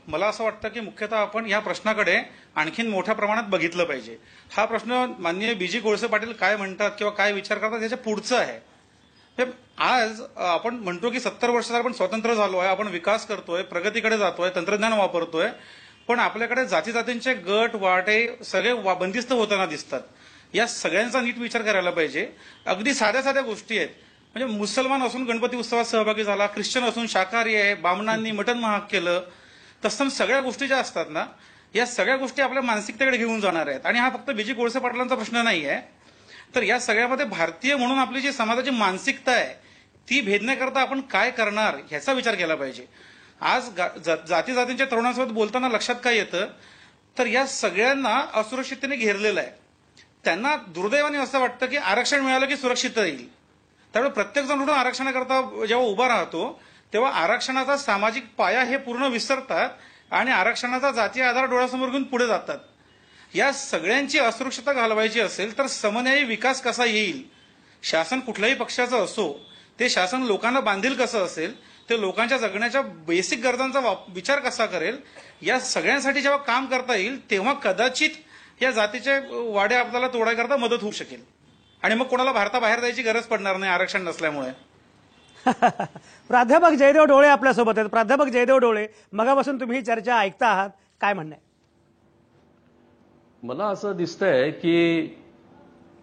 मला असं वाटतं की मुख्यतः आपण या प्रश्नाकडे आणखीन मोठ्या प्रमाणात बघितलं पाहिजे. हा प्रश्न माननीय बीजे कोळसे पाटील काय म्हणतात किंवा काय विचार करतात त्याच्या पुढचं आहे. आज आपण म्हणतो की 70 वर्षात आपण स्वतंत्र झालो आहे, आपण विकास करतोय, प्रगतीकडे जातोय, तंत्रज्ञान वापरतोय, पण आपल्याकडे जातीजातींचे गट वाटे सगळे बंदिस्त होताना दिसतात. या सगळ्यांचा नीट विचार करायला पाहिजे. अगदी साध्या गोष्टी आहेत. म्हणजे मुसलमान असून गणपती उत्सवात सहभागी झाला, ख्रिश्चन असून शाकाहारी आहे, बामणांनी मटण महाग केलं, तत्सम सगळ्या गोष्टी ज्या असतात ना, या सगळ्या गोष्टी आपल्या मानसिकतेकडे घेऊन जाणार आहेत. आणि हा फक्त बीजे कोळसे पाटलांचा प्रश्न नाही आहे. तर या सगळ्यामध्ये भारतीय म्हणून आपली जी समाजाची मानसिकता आहे ती भेदण्याकरता आपण काय करणार ह्याचा विचार केला पाहिजे. आज जातीजातींच्या तरुणांसोबत बोलताना लक्षात काय येतं तर या सगळ्यांना असुरक्षिततेने घेरलेलं आहे. त्यांना दुर्दैवाने असं वाटतं की आरक्षण मिळालं की सुरक्षित येईल. त्यामुळे प्रत्येक जण आरक्षणाकरता जेव्हा उभा राहतो तेव्हा आरक्षणाचा सामाजिक पाया हे पूर्ण विसरतात आणि आरक्षणाचा जातीय आधार डोळ्यासमोर घेऊन पुढे जातात. या सगळ्यांची असुरक्षितता घालवायची असेल तर समन्यायी विकास कसा येईल, शासन कुठल्याही पक्षाचं असो ते शासन लोकांना बांधील कसं असेल, ते लोकांच्या जगण्याच्या बेसिक गरजांचा विचार कसा करेल, या सगळ्यांसाठी जेव्हा काम करता येईल तेव्हा कदाचित या जातीचे वाडे आपल्याला तोडायकरता मदत होऊ शकेल आणि मग कोणाला भारताबाहेर जायची गरज पडणार नाही आरक्षण नसल्यामुळे. प्राध्यापक जयदेव डोळे आपल्यासोबत आहेत. प्राध्यापक जयदेव डोळे, मगापासून तुम्ही ही चर्चा ऐकता आहात, काय म्हणणं आहे? मला असं दिसतंय की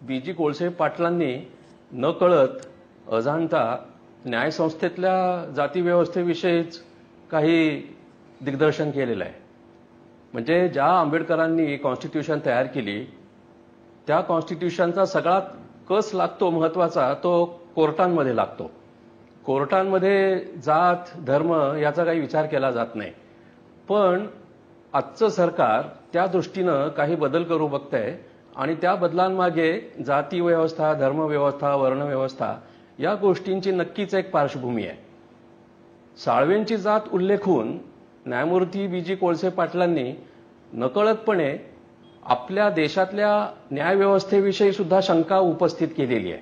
बीजी कोळसे पाटलांनी न कळत अजाणता न्यायसंस्थेतल्या जातीव्यवस्थेविषयीच काही दिग्दर्शन केलेलं आहे. म्हणजे ज्या आंबेडकरांनी कॉन्स्टिट्यूशन तयार केली त्या कॉन्स्टिट्यूशनचा सगळा कस लागतो महत्वाचा तो कोर्टांमध्ये लागतो. कोर्टांमध्ये जात धर्म याचा काही विचार केला जात नाही. पण आजचं सरकार त्या दृष्टीनं काही बदल करू बघतंय आणि त्या बदलांमागे जाती व्यवस्था, धर्मव्यवस्था, वर्णव्यवस्था या गोष्टींची नक्कीच एक पार्श्वभूमी आहे. साळवेंची जात उल्लेखून न्यायमूर्ती बीजी कोळसे पाटलांनी नकळतपणे आपल्या देशातल्या न्यायव्यवस्थेविषयी सुद्धा शंका उपस्थित केलेली आहे.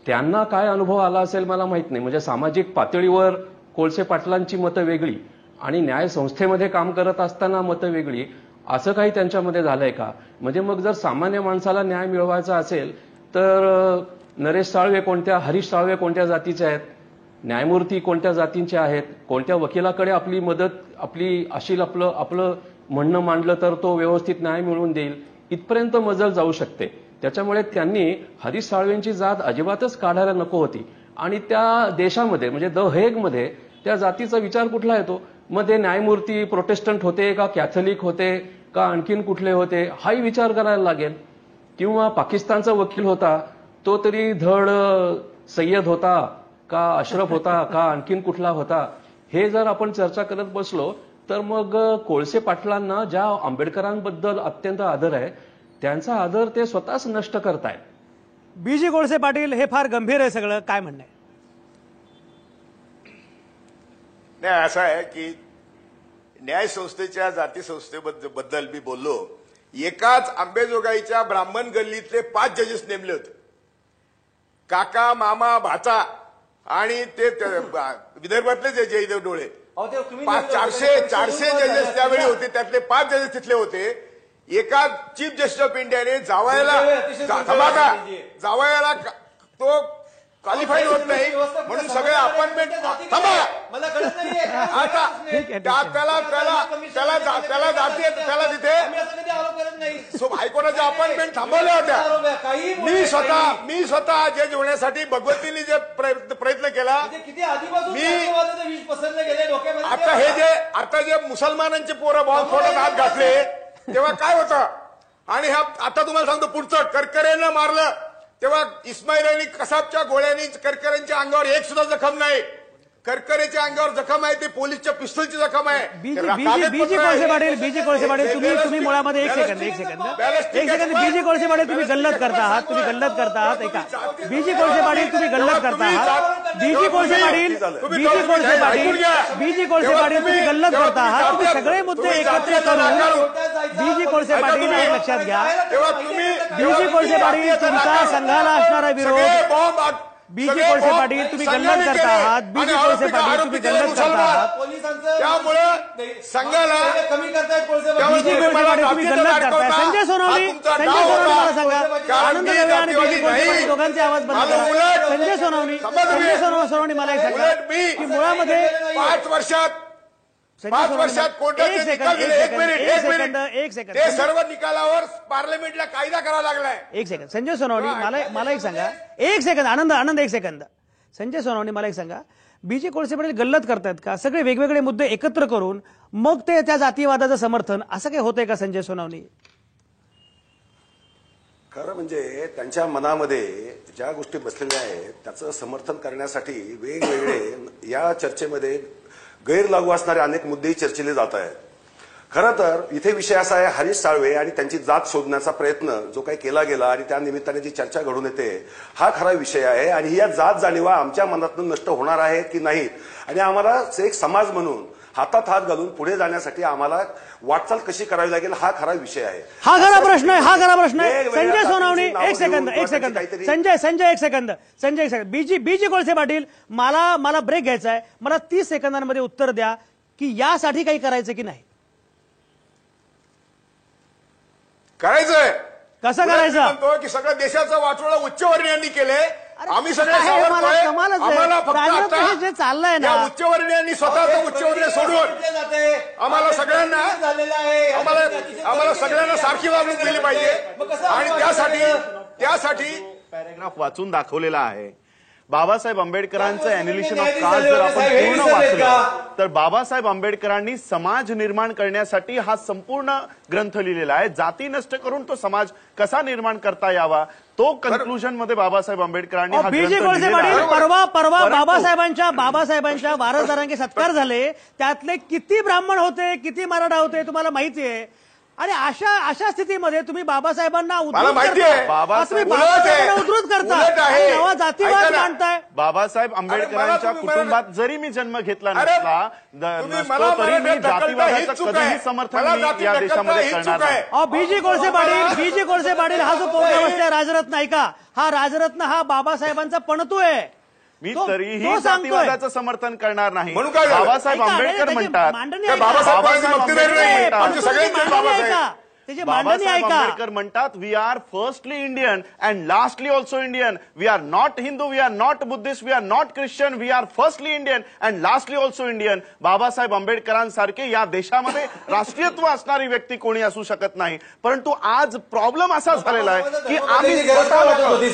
त्यांना काय अनुभव आला असेल मला माहित नाही. म्हणजे सामाजिक पातळीवर कोळसे पाटलांची मतं वेगळी आणि न्याय संस्थेमध्ये काम करत असताना मतं वेगळी, असं काही त्यांच्यामध्ये झालंय का? म्हणजे मग जर सामान्य माणसाला न्याय मिळवायचा असेल तर नरेश साळवे कोणत्या, हरीश साळवे कोणत्या जातीचे आहेत, न्यायमूर्ती कोणत्या जातींचे आहेत, कोणत्या वकिलाकडे आपली मदत आपली अशील आपलं म्हणणं मांडलं तर तो व्यवस्थित न्याय मिळवून देईल, इथपर्यंत मजल जाऊ शकते. त्याच्यामुळे त्यांनी हरीश साळवेंची जात अजिबातच काढायला नको होती. आणि त्या देशामध्ये म्हणजे द हेगमध्ये त्या जातीचा विचार कुठला येतो? मध्ये न्यायमूर्ती प्रोटेस्टंट होते का कॅथलिक होते का आणखीन कुठले होते हाही विचार करायला लागेल. किंवा पाकिस्तानचा वकील होता तो तरी धड सय्यद होता का अशरफ होता का आणखीन कुठला होता, हे जर आपण चर्चा करत बसलो तर मग कोळसे पाटलांना ज्या आंबेडकरांबद्दल अत्यंत आदर आहे त्यांचा आदर ते स्वतःच नष्ट करतायत. बीजी कोळसे पाटील, हे फार गंभीर आहे सगळं, काय म्हणणं आहे? नाही, असं आहे की न्यायसंस्थेच्या जातीसंस्थेबद्दल मी बोललो. एकाच अंबेजोगाईच्या ब्राह्मण गल्लीतले 5 जजेस नेमले होते. काका, मामा, भाचा आणि ते विदर्भातले जे जयदेव डोळे 400 जजेस त्यावेळी होते. त्यातले 5 जजेस तिथले होते. एका चीफ जस्टिस ऑफ इंडियाने जावयाला तो क्वालिफाईड होत नाही म्हणून सगळे अपॉइंटमेंट त्याला तिथे हायकोर्टाच्या अपॉइंटमेंट थांबवल्या होत्या. मी स्वतः जज होण्यासाठी भगवतीने जे प्रयत्न केला. आता जे मुसलमानांचे पोरं बॉम्बस्फोटात हात घातले तेव्हा काय होतं, आणि आता तुम्हाला सांगतो पुढचं, करकरेनं मारलं तेव्हा इस्माईल आणि कसाबच्या गोळ्यांनी करकरेंच्या अंगावर एक सुद्धा जखम नाही. करकरेच्या अंगावर जखम आहे ते पोलीसच्या पिस्तूलची जखम आहे. बीजी कोळसे पाटील तुम्ही मुळामध्ये एक सेकंद बीजी कोळसे पाटील तुम्ही गल्लत करता आहात ऐका. बीजी कोळसे पाटील तुम्ही गल्लत करता आहात. बीजी कोळसे पाटील तुम्ही गल्लत करता आहात. तुम्ही सगळे मुद्दे एकत्र करून बीजी कोळसे पाटील हे लक्षात घ्या. बीजी कोळसे पाटील तुमचा संघाला असणारा विरोध, बीजी कोळसे पाटील तुम्ही गल्लत करता आहात. बीजी कोळसे पाटील तुम्ही गल्लत करता आहात. त्यामुळे संघाला बीजी कोळसे पाटील तुम्ही गल्लत करताय. संजय सोनवणे मला सांगा, आनंद दवे आणि बीजी कोळसे पाटील दोघांचे आवाज बंद करा. संजय सोनवणे मला एक सांगा की मुळामध्ये 5 वर्षात कोर्टाचे निकाल दिले. एक मिनिट ते सर्व निकालावर पार्लमेंटला कायदा करावा लागलाय. एक सेकंद संजय सोनवणे मला एक सांगा. एक सेकंद आनंद एक सेकंद. संजय सोनवणे मला एक सांगा, बीजी कोळसे पाटील गल्लत करतायत का? सगळे वेगवेगळे मुद्दे एकत्र करून मग ते त्या जातीयवादाचं समर्थन असं काही होतंय का संजय सोनवणे? खरं म्हणजे त्यांच्या मनामध्ये ज्या गोष्टी बसलेल्या आहेत त्याचं समर्थन करण्यासाठी वेगवेगळे या चर्चेमध्ये गैरलागू असणारे अनेक मुद्देही चर्चिले जात आहेत. खरं तर इथे विषय असा आहे, हरीश साळवे आणि त्यांची जात शोधण्याचा प्रयत्न जो काही केला गेला आणि त्या निमित्ताने जी चर्चा घडून येते हा खरा विषय आहे. आणि या जात जाणीवा आमच्या मनातून नष्ट होणार आहे की नाही, आणि आम्हाला एक समाज म्हणून हातात हात घालून पुढे जाण्यासाठी आम्हाला वाटचाल कशी करावी लागेल हा खरा विषय आहे. हा खरा प्रश्न आहे, हा खरा प्रश्न आहे. संजय सोनावणे एक सेकंद संजय एक सेकंद बीजी कोळसे पाटील, मला ब्रेक घ्यायचा आहे. मला 30 सेकंदांमध्ये उत्तर द्या की यासाठी काही करायचं की नाही. करायचंय. कसं करायचं? म्हणतो की सगळ्या देशाचा वाटोळा उच्चवर्णीयांनी केलंय. आम्ही सगळे आम्हाला फक्त जे चाललंय ना, उच्चवर्णीयांनी स्वतःच उच्चवर्णीय सोडून आम्हाला सगळ्यांना सारखी वागणूक दिली पाहिजे. आणि त्यासाठी पॅरेग्राफ वाचून दाखवलेला आहे. बाबासाहेब आंबेडकरांचं अॅन्युलेशन ऑफ कास्ट जर आपण पूर्ण वाचलं तर बाबासाहेब आंबेडकरांनी समाज निर्माण करण्यासाठी हा संपूर्ण ग्रंथ लिहिलेला आहे. जाती नष्ट करून तो समाज कसा निर्माण करता यावा तो कन्क्लुजन मध्ये बाबासाहेब आंबेडकरांनी हा बीजी कोळसे पाटील परवा बाबासाहेबांच्या वारसदारांचे सत्कार झाले. त्यातले किती ब्राह्मण होते, किती मराठा होते तुम्हाला माहिती आहे. आणि अशा स्थितीमध्ये तुम्ही बाबासाहेबांना उद्धृत करता, नवा जातीवाद मांडताय. बाबासाहेब आंबेडकरांच्या कुटुंबात जरी मी जन्म घेतला नसला तरी मी जातीवादाचं कधीही समर्थन या देशामध्ये करणार नाही. बीजी कोळसे पाटील हा जो पोरगा बसलाय राजरत्न, ऐका, हा राजरत्न हा बाबासाहेबांचा पणतू आहे. मी तरीही जातीवादाचं समर्थन करणार नाही. बाबासाहेब आंबेडकर म्हणतात, बाबासाहेब आंबेडकर म्हणतात, we are firstly Indian and lastly also Indian. We are not Hindu, we are not Buddhist, we are not Christian, we are firstly Indian and lastly also Indian. Babasaheb आंबेडकरांसारखे या देशामध्ये राष्ट्रीयत्व असणारी व्यक्ती कोणी असू शकत नाही. परंतु आज प्रॉब्लेम असा झालेला आहे की आम्ही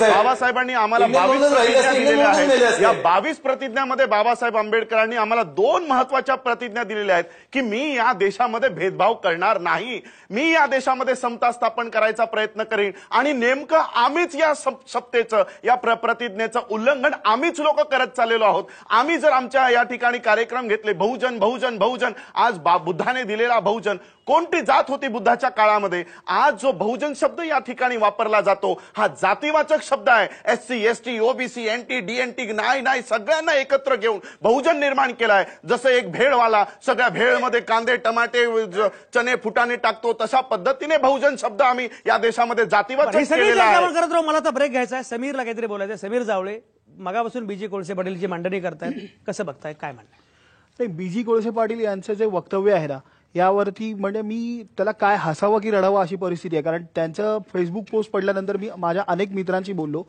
बाबासाहेबांनी आम्हाला 22 प्रतिज्ञा दिलेल्या आहेत. या 22 प्रतिज्ञामध्ये बाबासाहेब आंबेडकरांनी आम्हाला 2 महत्वाच्या प्रतिज्ञा दिलेल्या आहेत की मी या देशामध्ये भेदभाव करणार नाही, मी या देशामध्ये समता स्थापन करायचा प्रयत्न करीन. आणि नेमकं आम्हीच या सत्तेचं, या प्रतिज्ञेचं उल्लंघन आम्हीच लोक करत चाललेलो आहोत. आम्ही जर आमच्या या ठिकाणी कार्यक्रम घेतले, बहुजन बहुजन बहुजन, आज बुद्धाने दिलेला बहुजन, कोणती जात होती बुद्धाच्या काळामध्ये? आज जो बहुजन शब्द या ठिकाणी वापरला जातो हा जातीवाचक शब्द आहे. SC ST OBC NT DNT नाही, सगळ्यांना एकत्र घेऊन बहुजन निर्माण केलाय. जसं एक भेळवाला सगळ्या भेळमध्ये कांदे टमाटे चणे फुटाणे टाकतो तशा पद्धतीने बहुजन शब्द आम्ही या देशामध्ये जातीवाचक केलेला आहे. मला तर ब्रेक घ्यायचा आहे. समीरला काहीतरी बोलायचं. समीर जावळे मगापासून बीजी कोळसे पाटीलची मांडणी करतायत, कसं बघताय, काय म्हणताय? बीजी कोळसे पाटील यांचं जे वक्तव्य आहे ना यावरती म्हणजे मी त्याला काय हसावं की रडावं अशी परिस्थिती आहे. कारण त्यांचं फेसबुक पोस्ट पडल्यानंतर मी माझ्या अनेक मित्रांशी बोललो,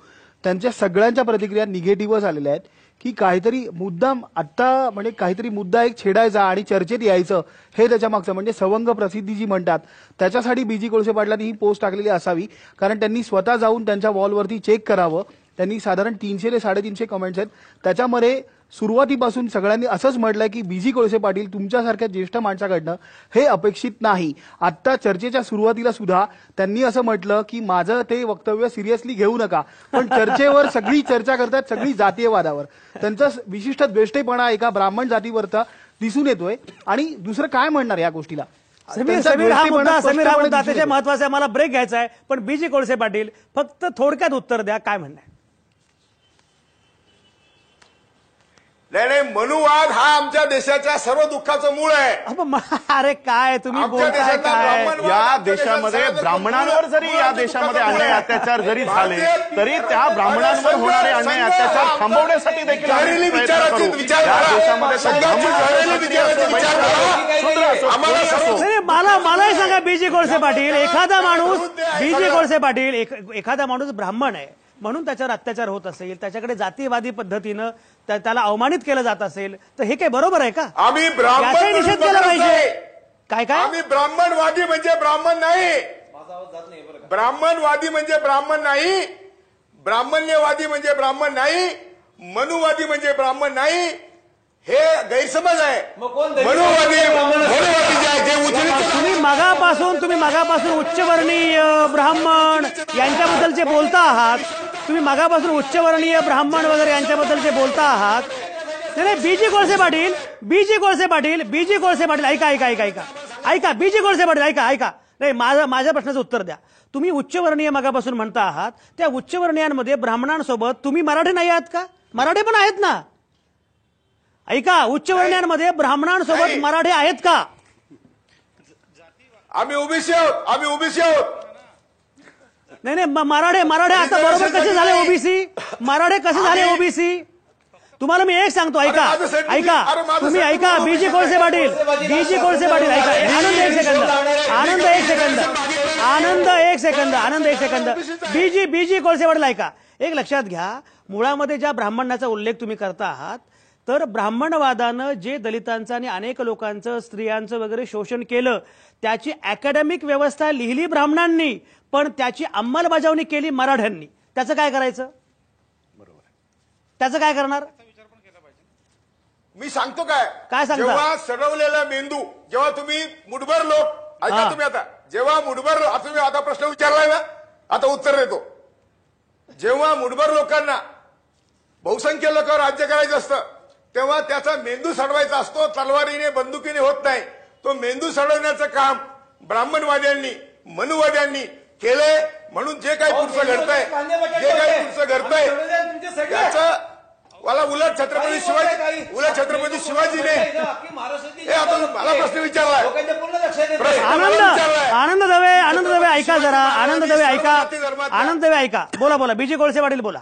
त्यांच्या सगळ्यांच्या प्रतिक्रिया निगेटिव्हच आलेल्या आहेत की काहीतरी मुद्दाम आत्ता म्हणजे काहीतरी मुद्दा एक छेडायचा आणि चर्चेत यायचं हे त्याच्या मागचं म्हणजे सवंग प्रसिद्धी जी म्हणतात त्याच्यासाठी बीजी कोळसे पाटलांनी ही पोस्ट टाकलेली असावी. कारण त्यांनी स्वतः जाऊन त्यांच्या वॉलवरती चेक करावं. त्यांनी साधारण 300 ते 350 कमेंट्स आहेत. त्याच्यामध्ये सुरुवातीपासून सगळ्यांनी असंच म्हटलंय की बीजी कोळसे पाटील तुमच्यासारख्या ज्येष्ठ माणसाकडनं हे अपेक्षित नाही. आत्ता चर्चेच्या सुरुवातीला सुद्धा त्यांनी असं म्हटलं की माझं ते वक्तव्य सिरियसली घेऊ नका, पण चर्चेवर सगळी चर्चा करतात, सगळी जातीयवादावर. त्यांचा विशिष्ट द्वेष्टेपणा एका ब्राह्मण जातीवरचा दिसून येतोय. आणि दुसरं काय म्हणणार या गोष्टीला? समीर हा मुद्दा त्याच्या महत्वाचा आहे. मला ब्रेक घ्यायचा आहे, पण बीजी कोळसे पाटील फक्त थोडक्यात उत्तर द्या, काय म्हणणं आहे? नाही, मनुवाद हा आमच्या देशाच्या सर्व दुःखाचं मूळ आहे. अरे काय तुम्ही बोलताय काय? या देशामध्ये ब्राह्मणांवर जरी या देशामध्ये अन्याय अत्याचार जरी झाले तरी त्या ब्राह्मणांवर होणारे अन्याय अत्याचार थांबवण्यासाठी देखील मलाही सांगा बीजी कोळसे पाटील, एखादा माणूस ब्राह्मण आहे म्हणून त्याच्यावर अत्याचार होत असेल, त्याच्याकडे जातीवादी पद्धतीनं त्याला अवमानित केलं जात असेल तर हे काय बरोबर आहे का? आम्ही ब्राह्मण निषेध केला पाहिजे. काय आम्ही ब्राह्मणवादी म्हणजे ब्राह्मण नाही, ब्राह्मणवादी म्हणजे ब्राह्मण नाही, ब्राह्मण्यवादी म्हणजे ब्राह्मण नाही, मनुवादी म्हणजे ब्राह्मण नाही, हे गैरसमज आहे. तुम्ही मगापासून उच्चवर्णीय ब्राह्मण यांच्याबद्दलचे बोलता आहात, तुम्ही मगापासून उच्चवर्णीय ब्राह्मण वगैरे यांच्याबद्दलचे बोलता आहात. नाही, बीजी कोळसे पाटील ऐका बीजी कोळसे पाटील ऐका. नाही, माझ्या प्रश्नाचं उत्तर द्या. तुम्ही उच्चवर्णीय मगापासून म्हणता आहात, त्या उच्चवर्णीयांमध्ये ब्राह्मणांसोबत तुम्ही मराठी नाही आहात का? मराठी पण आहेत ना. ऐका, उच्चवर्णीयांमध्ये ब्राह्मणांसोबत मराठे आहेत का? आम्ही ओबीसी आहोत. नाही, मराठे आता बरोबर कसे झाले ओबीसी? मराठे कसे झाले ओबीसी? तुम्हाला मी एक सांगतो, ऐका, तुम्ही ऐका. बीजी कोळसे पाटील ऐका. आनंद एक सेकंद. बीजी कोळसे पाटील ऐका. एक लक्षात घ्या, मुळामध्ये ज्या ब्राह्मणाचा उल्लेख तुम्ही करता आहात, तर ब्राह्मणवादानं जे दलितांचं आणि अनेक लोकांचं, स्त्रियांचं वगैरे शोषण केलं, त्याची अकॅडमिक व्यवस्था लिहिली ब्राह्मणांनी, पण त्याची अंमलबजावणी केली मराठ्यांनी. त्याचं काय करायचं? बरोबर, त्याचं काय करणार? मी सांगतो काय सांगता? जेव्हा सडवलेला मेंदू, जेव्हा तुम्ही मुठभर लोक ऐका, तुम्ही आता जेव्हा मुठभर, तुम्ही आता प्रश्न विचारलाय ना, आता उत्तर देतो. जेव्हा मुठभर लोकांना, बहुसंख्य लोकांवर राज्य करायचं असतं, तेव्हा त्याचा मेंदू सडवायचा असतो. तलवारीने, बंदुकीने होत नाही. तो मेंदू सडवण्याचं काम ब्राह्मणवाद्यांनी, मनुवाद्यांनी केलंय. म्हणून जे काही पुढचं घडतंय त्याचं मला उलट छत्रपती शिवाजीने आता मला प्रश्न विचारलाय. आनंद दवे ऐका जरा. आनंद दवे ऐका. बोला. बीजी कोळसे पाटील बोला.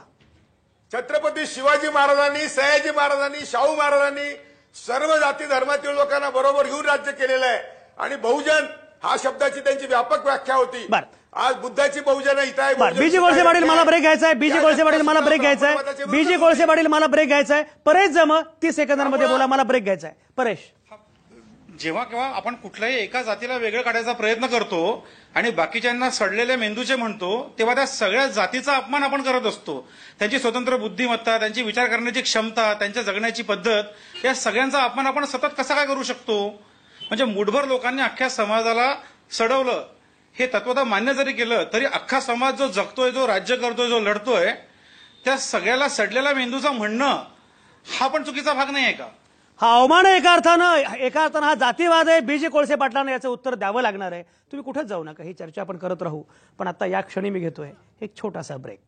छत्रपती शिवाजी महाराजांनी, सयाजी महाराजांनी, शाहू महाराजांनी सर्व जाती धर्मातील लोकांना बरोबर घेऊन राज्य केलेलं आहे. आणि बहुजन हा शब्दाची त्यांची व्यापक व्याख्या होती. आज बुद्धाची बहुजन इथं आहे. बीजी कोळसे पाटील मला ब्रेक घ्यायचा आहे. परेश जम 30 सेकंदांमध्ये बोला. मला ब्रेक घ्यायचा आहे. परेश, जेव्हा केव्हा आपण कुठल्याही एका जातीला वेगळं काढायचा प्रयत्न करतो आणि बाकीच्यांना सडलेल्या मेंदूचे म्हणतो, तेव्हा त्या सगळ्या जातीचा अपमान आपण करत असतो. त्यांची स्वतंत्र बुद्धिमत्ता, त्यांची विचार करण्याची क्षमता, त्यांच्या जगण्याची पद्धत, या सगळ्यांचा अपमान आपण सतत कसा काय करू शकतो? म्हणजे मुठभर लोकांनी अख्ख्या समाजाला सडवलं, हे तत्वतः मान्य जरी केलं तरी अख्खा समाज जो जगतोय, जो राज्य करतोय, जो लढतोय, त्या सगळ्याला सडलेल्या मेंदूचा म्हणणं हा पण चुकीचा भाग नाही आहे का? हा अवमान आहे एका अर्थानं हा जातीवाद आहे. बीजी कोळसे पाटलांना याचं उत्तर द्यावं लागणार आहे. तुम्ही कुठेच जाऊ नका, ही चर्चा आपण करत राहू. पण आता या क्षणी मी घेतोय एक छोटासा ब्रेक.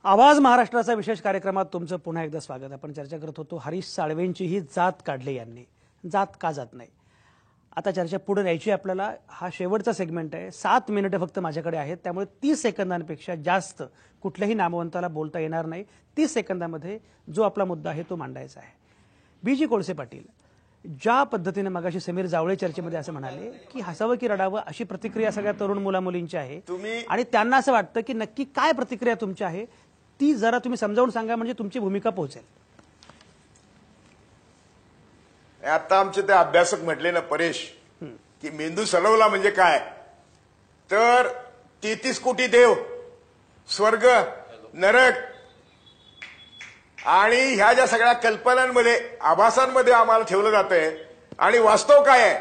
आवाज महाराष्ट्राचा विशेष कार्यक्रमात तुमचं पुन्हा एकदा स्वागत. आपण चर्चा करत होतो हरीश साळवेंची ही जात काढली यांनी. जात का जात नाही, आता चर्चा पुढे न्यायची आपल्याला. हा शेवटचा सेगमेंट आहे. 7 मिनिटं फक्त माझ्याकडे आहेत, त्यामुळे 30 सेकंदांपेक्षा जास्त कुठल्याही नामवंताला बोलता येणार नाही. 30 सेकंदामध्ये जो आपला मुद्दा आहे तो मांडायचा आहे. बीजी कोळसे पाटील, ज्या पद्धतीने मगाशी समीर जावळे चर्चेमध्ये असं म्हणाले की हसावं की रडावं अशी प्रतिक्रिया सगळ्या तरुण मुलामुलींची आहे, आणि त्यांना असं वाटतं की नक्की काय प्रतिक्रिया तुमची आहे ती जरा तुम्ही समजावून सांगा, म्हणजे तुमची भूमिका पोहोचेल. आता आमचे ते अभ्यासक म्हटले ना परेश, की मेंदू सडवला म्हणजे काय, तर 33 कोटी देव, स्वर्ग, नरक आणि ह्या ज्या सगळ्या कल्पनांमध्ये, आभासांमध्ये आम्हाला ठेवलं जातंय. आणि वास्तव काय आहे,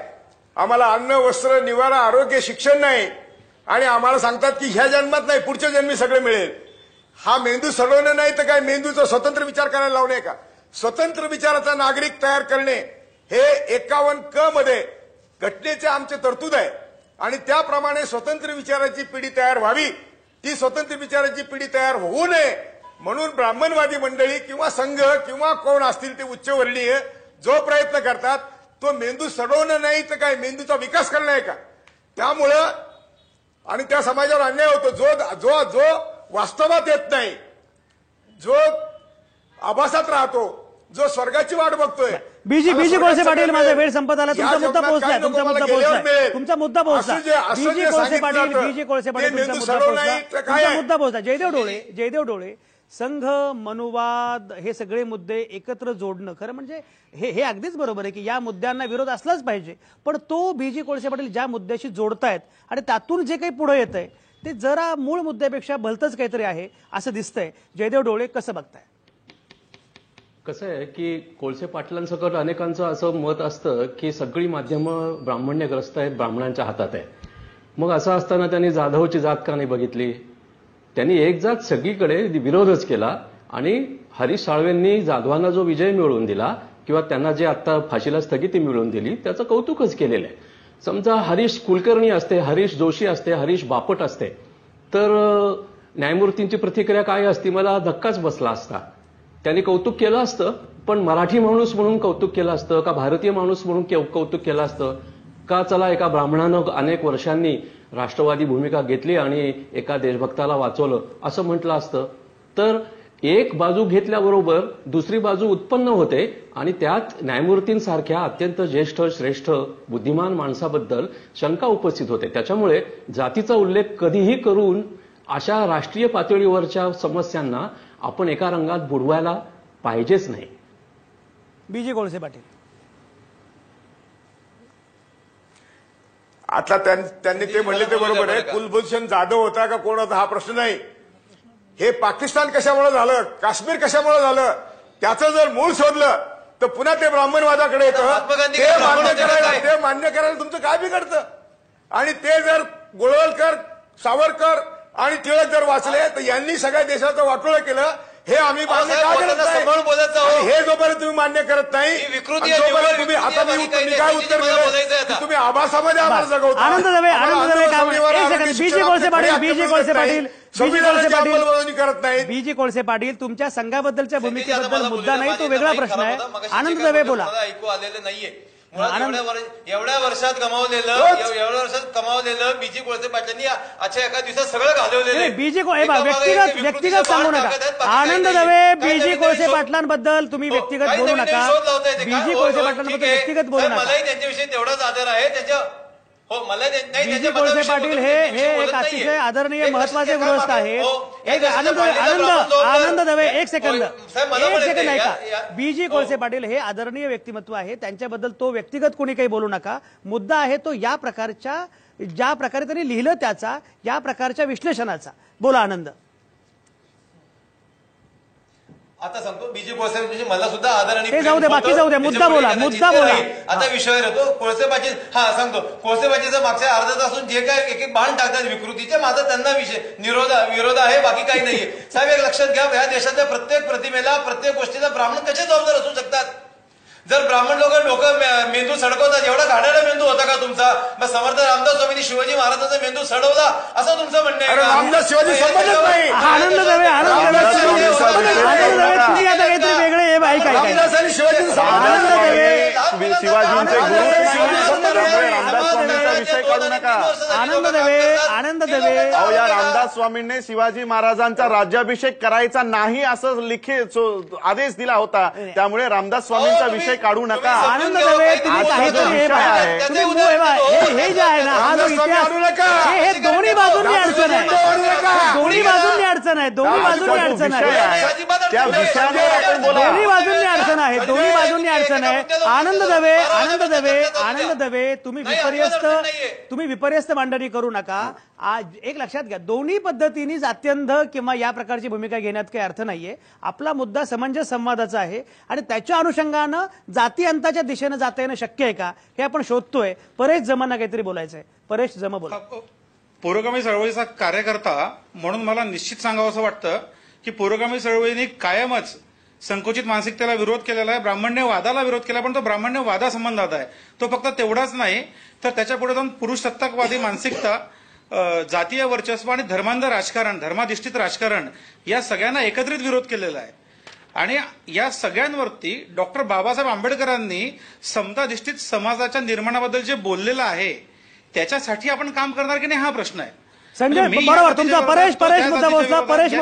आम्हाला अन्न, वस्त्र, निवारा, आरोग्य, शिक्षण नाही, आणि आम्हाला सांगतात की ह्या जन्मात नाही पुढच्या जन्मी सगळे मिळेल. हा मेंदू सडवणं नाही तर काय मेंदूचा स्वतंत्र विचार करायला लावणे का? स्वतंत्र विचाराचा नागरिक तयार करणे हे 51 क मध्ये घटनेचे आमचे तरतूद आहे. आणि त्याप्रमाणे स्वतंत्र विचाराची पिढी तयार व्हावी. ती स्वतंत्र विचाराची पिढी तयार होऊ नये म्हणून ब्राह्मणवादी मंडळी किंवा संघ किंवा कोण असतील ते उच्चवर्णीय जो प्रयत्न करतात तो मेंदू सडवणं नाही तर काय मेंदूचा विकास करणं आहे का? त्यामुळं आणि त्या समाजावर अन्याय होतो. जो जो वास्तवात येत नाही, जो आभासात राहतो, जो स्वर्गाची वाट बघतोय. बीजी कोळसे पाटील, माझा वेळ संपत आला. तुमचा मुद्दा पोहोचला. बीजी कोळसे पाटील तुमचा मुद्दा पोहोचला. जयदेव डोळे, संघ, मनुवाद हे सगळे मुद्दे एकत्र जोडणं खरं म्हणजे हे अगदीच बरोबर आहे की या मुद्द्यांना विरोध असलाच पाहिजे. पण तो बीजी कोळसे पाटील ज्या मुद्द्याशी जोडतायत आणि त्यातून जे काही पुढे येतंय ते जरा मूळ मुद्द्यापेक्षा भलतंच काहीतरी आहे असं दिसतंय. जयदेव डोळे, कसं बघताय? कसं आहे की कोळसे पाटलांसकट अनेकांचं असं मत असतं की सगळी माध्यमं ब्राह्मण्यग्रस्त आहेत, ब्राह्मणांच्या हातात आहे. मग असं असताना त्यांनी जाधवची जात का नाही बघितली? त्यांनी एक जात सगळीकडे विरोधच केला आणि हरीश साळवेंनी जाधवांना जो विजय मिळवून दिला किंवा त्यांना जे आता फाशीला स्थगिती मिळवून दिली त्याचं कौतुकच केलेलं आहे. समजा हरीश कुलकर्णी असते, हरीश जोशी असते, हरीश बापट असते तर न्यायमूर्तींची प्रतिक्रिया काय असती? मला धक्काच बसला असता. त्यांनी कौतुक केलं असतं, पण मराठी माणूस म्हणून कौतुक केलं असतं का भारतीय माणूस म्हणून कौतुक केलं असतं का? चला एका ब्राह्मणानं अनेक वर्षांनी राष्ट्रवादी भूमिका घेतली आणि एका देशभक्ताला वाचवलं असं म्हटलं असतं. तर एक बाजू घेतल्याबरोबर दुसरी बाजू उत्पन्न होते आणि त्यात न्यायमूर्तींसारख्या अत्यंत ज्येष्ठ श्रेष्ठ बुद्धिमान माणसाबद्दल शंका उपस्थित होते. त्याच्यामुळे जातीचा उल्लेख कधीही करून अशा राष्ट्रीय पातळीवरच्या समस्यांना आपण एका रंगात बुडवायला पाहिजेच नाही. बीजी कोळसे पाटील, आता त्यांनी ते म्हणले ते बरोबर आहे. कुलभूषण जाधव होता का कोण होता हा प्रश्न नाही. हे पाकिस्तान कशामुळे झालं, काश्मीर कशामुळे झालं, त्याचं जर मूळ शोधलं तर पुन्हा ते ब्राह्मणवादाकडे येतं. ते मान्य करायला तुमचं काय बिघडतं? आणि ते जर गोळवलकर, सावरकर आणि टिळक जर वाचले तर यांनी सगळ्या देशाचं वाटोळं केलं. हे आम्ही मान्य का करत नाही? हे जोपर्यंत तुम्ही मान्य करत नाही तोपर्यंत तुम्ही आता मी काय उत्तर दिलं? तुम्ही आभासामध्ये आम्हाला जगवता. आनंद दवे, बीजी कोळसे पाटील, बीजी कोळसे पाटील, करत नाही. बीजी कोळसे पाटील, तुमच्या संघाबद्दलच्या भूमिकेबद्दल मुद्दा नाही, तो वेगळा प्रश्न आहे. आनंद दवे बोला. ऐकू आलेलं नाहीये. एवढ्या वर्षात कमावलेलं बीजी कोळसे पाटलांनी आजच्या एका दिवसात सगळं घालवलेलं. बीजी व्यक्तिगत सांगू नका. आनंद दवे, बीजी कोळसे पाटलांबद्दल तुम्ही व्यक्तिगत बोलू नका. बीजी कोळसे पाटलांबद्दल व्यक्तिगत बोलू नका. मलाही त्यांच्याविषयी तेवढाच आदर आहे. त्यांच्या बीजी कोळसे पाटील हे एक अतिशय आदरणीय महत्वाचे गृहस्थ आहेत. एक आनंद दवे, एक सेकंद ऐका. बीजी कोळसे पाटील हे आदरणीय व्यक्तिमत्व आहे, त्यांच्याबद्दल तो व्यक्तिगत कोणी काही बोलू नका. मुद्दा आहे तो या प्रकारच्या, ज्या प्रकारे त्यांनी लिहिलं त्याचा, या प्रकारच्या विश्लेषणाचा. बोला आनंद. आता सांगतो बीजी कोळसे मला सुद्धा आदर आणि ते जाऊ दे, बाकी जाऊ दे. मुद्दा बोला. आता विषयावर येतो. कोळसे पाटील, सांगतो कोळसे पाटीलचं मागच्या अर्धा तासून जे काय एक एक बाण टाकतात विकृतीचे, माझा त्यांना विरोध आहे, बाकी काही नाहीये. साहेब एक लक्षात घ्या, या देशाच्या प्रत्येक प्रतिमेला, प्रत्येक गोष्टीला ब्राह्मण कसे जबाबदार असू शकतात? जर ब्राह्मण लोक डोकं मेंदू सडकवतात, एवढा गाड्याला मेंदू होता का तुमचा? मग समर्थ रामदास स्वामींनी शिवाजी महाराजांचा मेंदू सडवला असं तुमचं म्हणणं आहे? रामदास शिवाजी संबंधच नाही. आनंद दवे, तुम्ही आता काहीतरी वेगळे हे बाई काय रामदास आणि शिवाजी शिवाजींचे रामदास स्वामींचा विषय काढू नका. आनंद दवे, अहो या रामदास स्वामींनी शिवाजी महाराजांचा राज्याभिषेक करायचा नाही असं लिखित आदेश दिला होता. त्यामुळे रामदास स्वामींचा विषय काढू नका. आनंद दवे, तुम्ही काहीतरी हे जे आहे ना, हा जो इतिहास, हे दोन्ही बाजूंनी अडचण आहे. दोन्ही बाजूंनी अडचण आहे. दोन्ही बाजूंनी अडचण आहे. त्या विषयावर आपण बोला. दोन्ही बाजूंनी अडचण आहे. दोन्ही बाजूंनी अडचण आहे. आनंद दवे, तुम्ही विपर्यस्त मांडणी करू नका. आज एक लक्षात घ्या, दोन्ही पद्धतीने जात्यंध किंवा या प्रकारची भूमिका घेण्यात काही अर्थ नाहीये. आपला मुद्दा समंजस संवादाचा आहे आणि त्याच्या अनुषंगानं जाती अंताच्या दिशेनं जाता येणं शक्य आहे का हे आपण शोधतोय. परेश जमांना काहीतरी बोलायचं आहे. परेश जमा बोला. पुरोगामी चळवळीचा कार्यकर्ता म्हणून मला निश्चित सांगावं असं वाटतं की पुरोगामी चळवळीने कायमच संकुचित मानसिकतेला विरोध केलेला आहे, ब्राह्मण्यवादाला विरोध केला, पण तो ब्राह्मण्यवादासंबंधात आहे. तो फक्त तेवढाच नाही तर त्याच्या पुढे जाऊन पुरुषसत्ताकवादी मानसिकता, जातीय वर्चस्व आणि धर्मांध राजकारण, धर्माधिष्ठित राजकारण या सगळ्यांना एकत्रित विरोध केलेला आहे. आणि या सगळ्यांवरती डॉक्टर बाबासाहेब आंबेडकरांनी समताधिष्ठित समाजाच्या निर्माणाबद्दल जे बोललेलं आहे त्याच्यासाठी आपण काम करणार की नाही हा प्रश्न आहे. संजय बरोबर तुमचा. परेश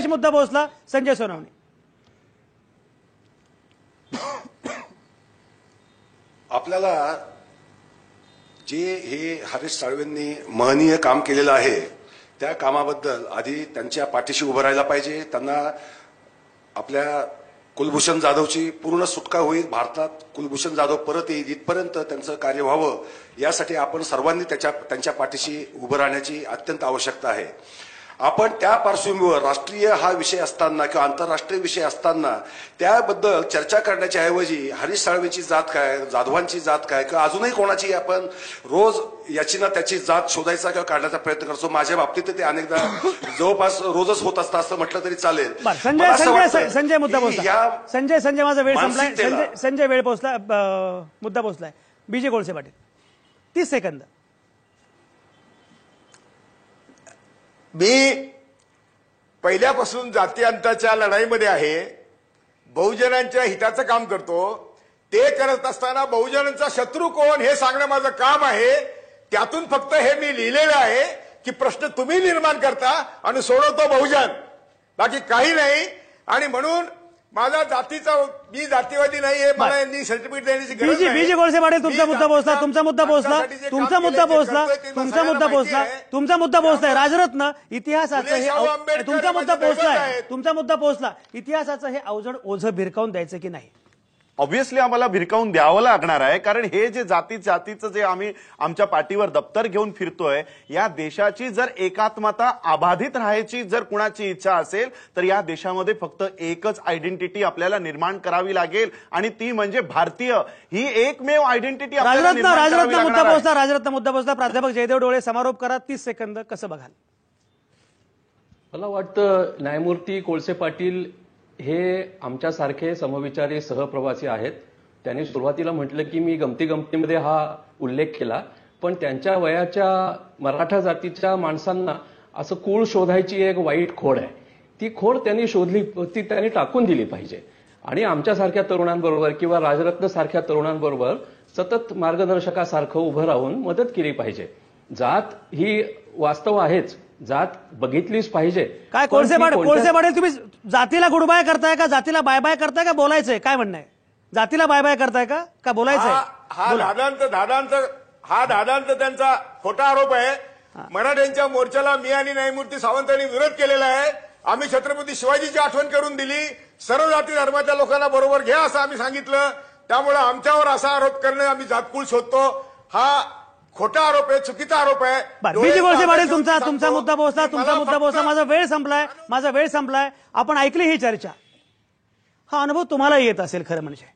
मुद्दा पोहोचला. संजय सोनवणे. आपल्याला जे हे हरीश साळवेंनी महनीय काम केलेलं आहे त्या कामाबद्दल आधी त्यांच्या पाठीशी उभं राहायला पाहिजे. त्यांना आपल्या कुलभूषण जाधवची पूर्ण सुटका होईल, भारतात कुलभूषण जाधव परत येईल इथपर्यंत त्यांचं कार्य व्हावं यासाठी आपण सर्वांनी त्यांच्या पाठीशी उभं राहण्याची अत्यंत आवश्यकता आहे. आपण त्या पार्श्वभूमीवर राष्ट्रीय हा विषय असताना किंवा आंतरराष्ट्रीय विषय असताना त्याबद्दल चर्चा करण्याच्या ऐवजी हरीश साळवेची जात काय, जाधवांची जात काय किंवा अजूनही कोणाची आपण रोज याची ना त्याची जात शोधायचा किंवा काढण्याचा प्रयत्न करतो. माझ्या बाबतीत ते अनेकदा जवळपास रोजच होत असतं असं म्हटलं तरी चालेल. संजय मुद्दा पोहोचला. संजय माझा वेळ संपलाय. संजय वेळ पोहोचला, मुद्दा पोहोचलाय. बीजे कोळसे पाटील 30 सेकंद. मी पहिल्यापासून जातीअंताच्या लढाईमध्ये आहे. बहुजनांच्या हिताचं काम करतो. ते करत असताना बहुजनांचा शत्रू कोण हे सांगणं माझं काम आहे. त्यातून फक्त हे मी लिहिलेलं आहे की प्रश्न तुम्ही निर्माण करता आणि सोडवतो बहुजन, बाकी काही नाही. आणि म्हणून माझा जातीचा, मी जातीवादी नाही हे मला यांनी सर्टिफिकेट देण्याची गरज नाही. बीजे कोळसे पाटील तुमचा मुद्दा पोहोचला. तुमचा मुद्दा पोहोचलाय. राजरत्न इतिहासाचं तुमचा मुद्दा पोहोचला. इतिहासाचं हे अवजड ओझं भिरकावून द्यायचं की नाही? ऑब्व्हियसली आम्हाला भिरकावून द्यावं लागणार आहे, कारण हे जे जातीचं जे आम्ही आमच्या पाठीवर दप्तर घेऊन फिरतोय, या देशाची जर एकात्मता अबाधित राहायची जर कुणाची इच्छा असेल तर या देशामध्ये फक्त एकच आयडेंटिटी आपल्याला निर्माण करावी लागेल आणि ती म्हणजे भारतीय. ही एकमेव आयडेंटिटी. राजरत्न मुद्दा पोहोचला. प्राध्यापक जयदेव डोळे समारोप करा. 30 सेकंद. कसं बघाल? मला वाटतं न्यायमूर्ती कोळसे पाटील हे आमच्यासारखे समविचारी सहप्रवासी आहेत. त्यांनी सुरुवातीला म्हटलं की मी गमतीमध्ये हा उल्लेख केला, पण त्यांच्या वयाच्या मराठा जातीच्या माणसांना असं कूळ शोधायची एक वाईट खोड आहे. ती खोड त्यांनी शोधली, ती त्यांनी टाकून दिली पाहिजे. आणि आमच्यासारख्या तरुणांबरोबर किंवा राजरत्न सारख्या तरुणांबरोबर सतत मार्गदर्शकासारखं उभं राहून मदत केली पाहिजे. जात ही वास्तव आहेच, जात बघितलीच पाहिजे. काय कोळसे पाटील तुम्ही जातीला गुड बाय करताय का जातीला बाय बाय करताय का बोलायचंय? काय म्हणणं आहे? जातीला बाय बाय करताय का बोलायचंय? हा दादांचा त्यांचा खोटा आरोप आहे. मराठ्यांच्या मोर्चाला मी आणि न्यायमूर्ती सावंतांनी विरोध केलेला आहे. आम्ही छत्रपती शिवाजीची आठवण करून दिली. सर्व जाती धर्माच्या लोकांना बरोबर घ्या असं आम्ही सांगितलं. त्यामुळे आमच्यावर असा आरोप करणं आम्ही जातकुळ शोधतो हा खोटा आरोप आहे, चुकीचा आरोप आहे. बीजे कोळसे पाटील तुमचा मुद्दा पोहोचला. माझा वेळ संपलाय. आपण ऐकली ही चर्चा. हा अनुभव तुम्हाला येत असेल खरं म्हणजे.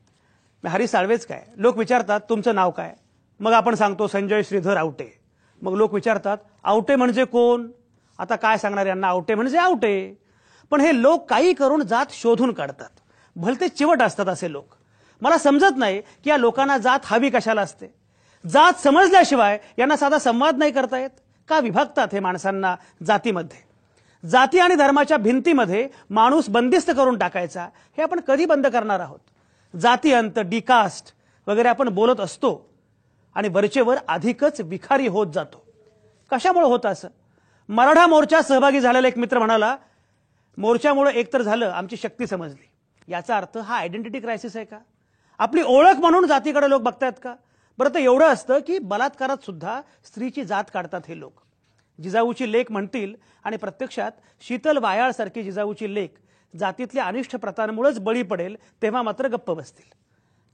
हरीश साळवेच काय, लोक विचारतात तुमचं नाव काय, मग आपण सांगतो संजय श्रीधर आवटे. मग लोक विचारतात आवटे म्हणजे कोण? आता काय सांगणार यांना? आवटे म्हणजे आवटे. पण हे लोक काही करून जात शोधून काढतात. भलते चिवट असतात असे लोक. मला समजत नाही की या लोकांना जात हवी कशाला असते. जात समजल्याशिवाय यांना साधा संवाद नाही करता येत का? विभागतात हे माणसांना जातीमध्ये. जाती आणि धर्माच्या भिंतीमध्ये माणूस बंदिस्त करून टाकायचा हे आपण कधी बंद करणार आहोत? जाती अंत, डिकास्ट वगैरे आपण बोलत असतो आणि वरचेवर अधिकच विखारी होत जातो. कशामुळे होतं असं? मराठा मोर्चात सहभागी झालेला एक मित्र म्हणाला, मोर्चामुळे एकतर झालं आमची शक्ती समजली. याचा अर्थ हा आयडेंटिटी क्रायसिस आहे का? आपली ओळख म्हणून जातीकडे लोक बघतायत का? बरं, तर एवढं असतं की बलात्कारात सुद्धा स्त्रीची जात काढतात हे लोक. जिजाऊची लेक म्हणतील आणि प्रत्यक्षात शीतल वायाळ सारखी जिजाऊची लेक जातीतल्या अनिष्ट प्रथांमुळेच बळी पडेल तेव्हा मात्र गप्प बसतील.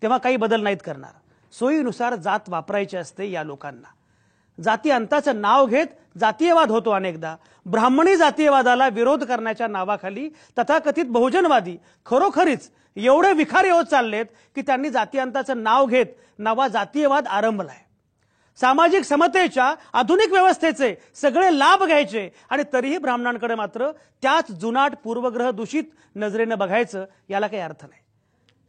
तेव्हा काही बदल नाहीत करणार. सोयीनुसार जात वापरायची असते या लोकांना. जाती अंताचं नाव घेत जातीयवाद होतो अनेकदा. ब्राह्मणी जातीयवादाला विरोध करण्याच्या नावाखाली तथाकथित बहुजनवादी खरोखरीच एवढे विखारी होत चाललेत की त्यांनी जाती अंताचं नाव घेत नवा जातीयवाद आरंभलाय. सामाजिक समतेच्या आधुनिक व्यवस्थेचे सगळे लाभ घ्यायचे आणि तरीही ब्राह्मणांकडे मात्र त्याच जुनाट पूर्वग्रह दूषित नजरेनं बघायचं, याला काही अर्थ नाही.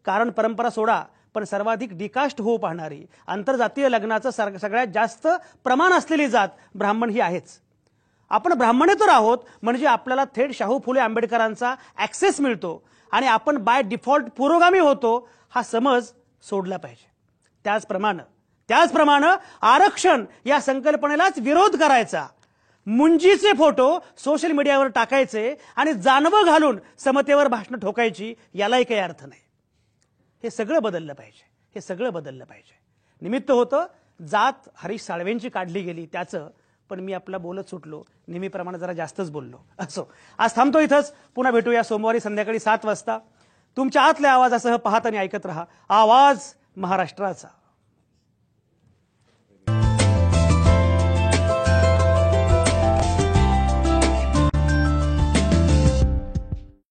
कारण परंपरा सोडा, पण सर्वाधिक डिकास्ट होऊ पाहणारी, आंतरजातीय लग्नाचं सगळ्यात जास्त प्रमाण असलेली जात ब्राह्मण ही आहेच. आपण ब्राह्मणेतर आहोत म्हणजे आपल्याला थेट शाहू फुले आंबेडकरांचा ऍक्सेस मिळतो आणि आपण बाय डिफॉल्ट पुरोगामी होतो, हा समज सोडला पाहिजे. त्याचप्रमाणे आरक्षण या संकल्पनेलाच विरोध करायचा. मुंजीचे फोटो सोशल मीडियावर टाकायचे आणि जानवं घालून समतेवर भाषण ठोकायची, यालाही काही अर्थ नाही. हे सगळं बदललं पाहिजे. निमित्त होतं जात हरीश साळवेंची काढली गेली त्याचं, पण मी आपला बोलत सुटलो. नेहमीप्रमाणे जरा जास्तच बोललो. असो, आज थांबतो इथंच. पुन्हा भेटूया सोमवारी संध्याकाळी 7 वाजता. तुमच्या आतल्या आवाजासह पाहत आणि ऐकत रहा आवाज महाराष्ट्राचा.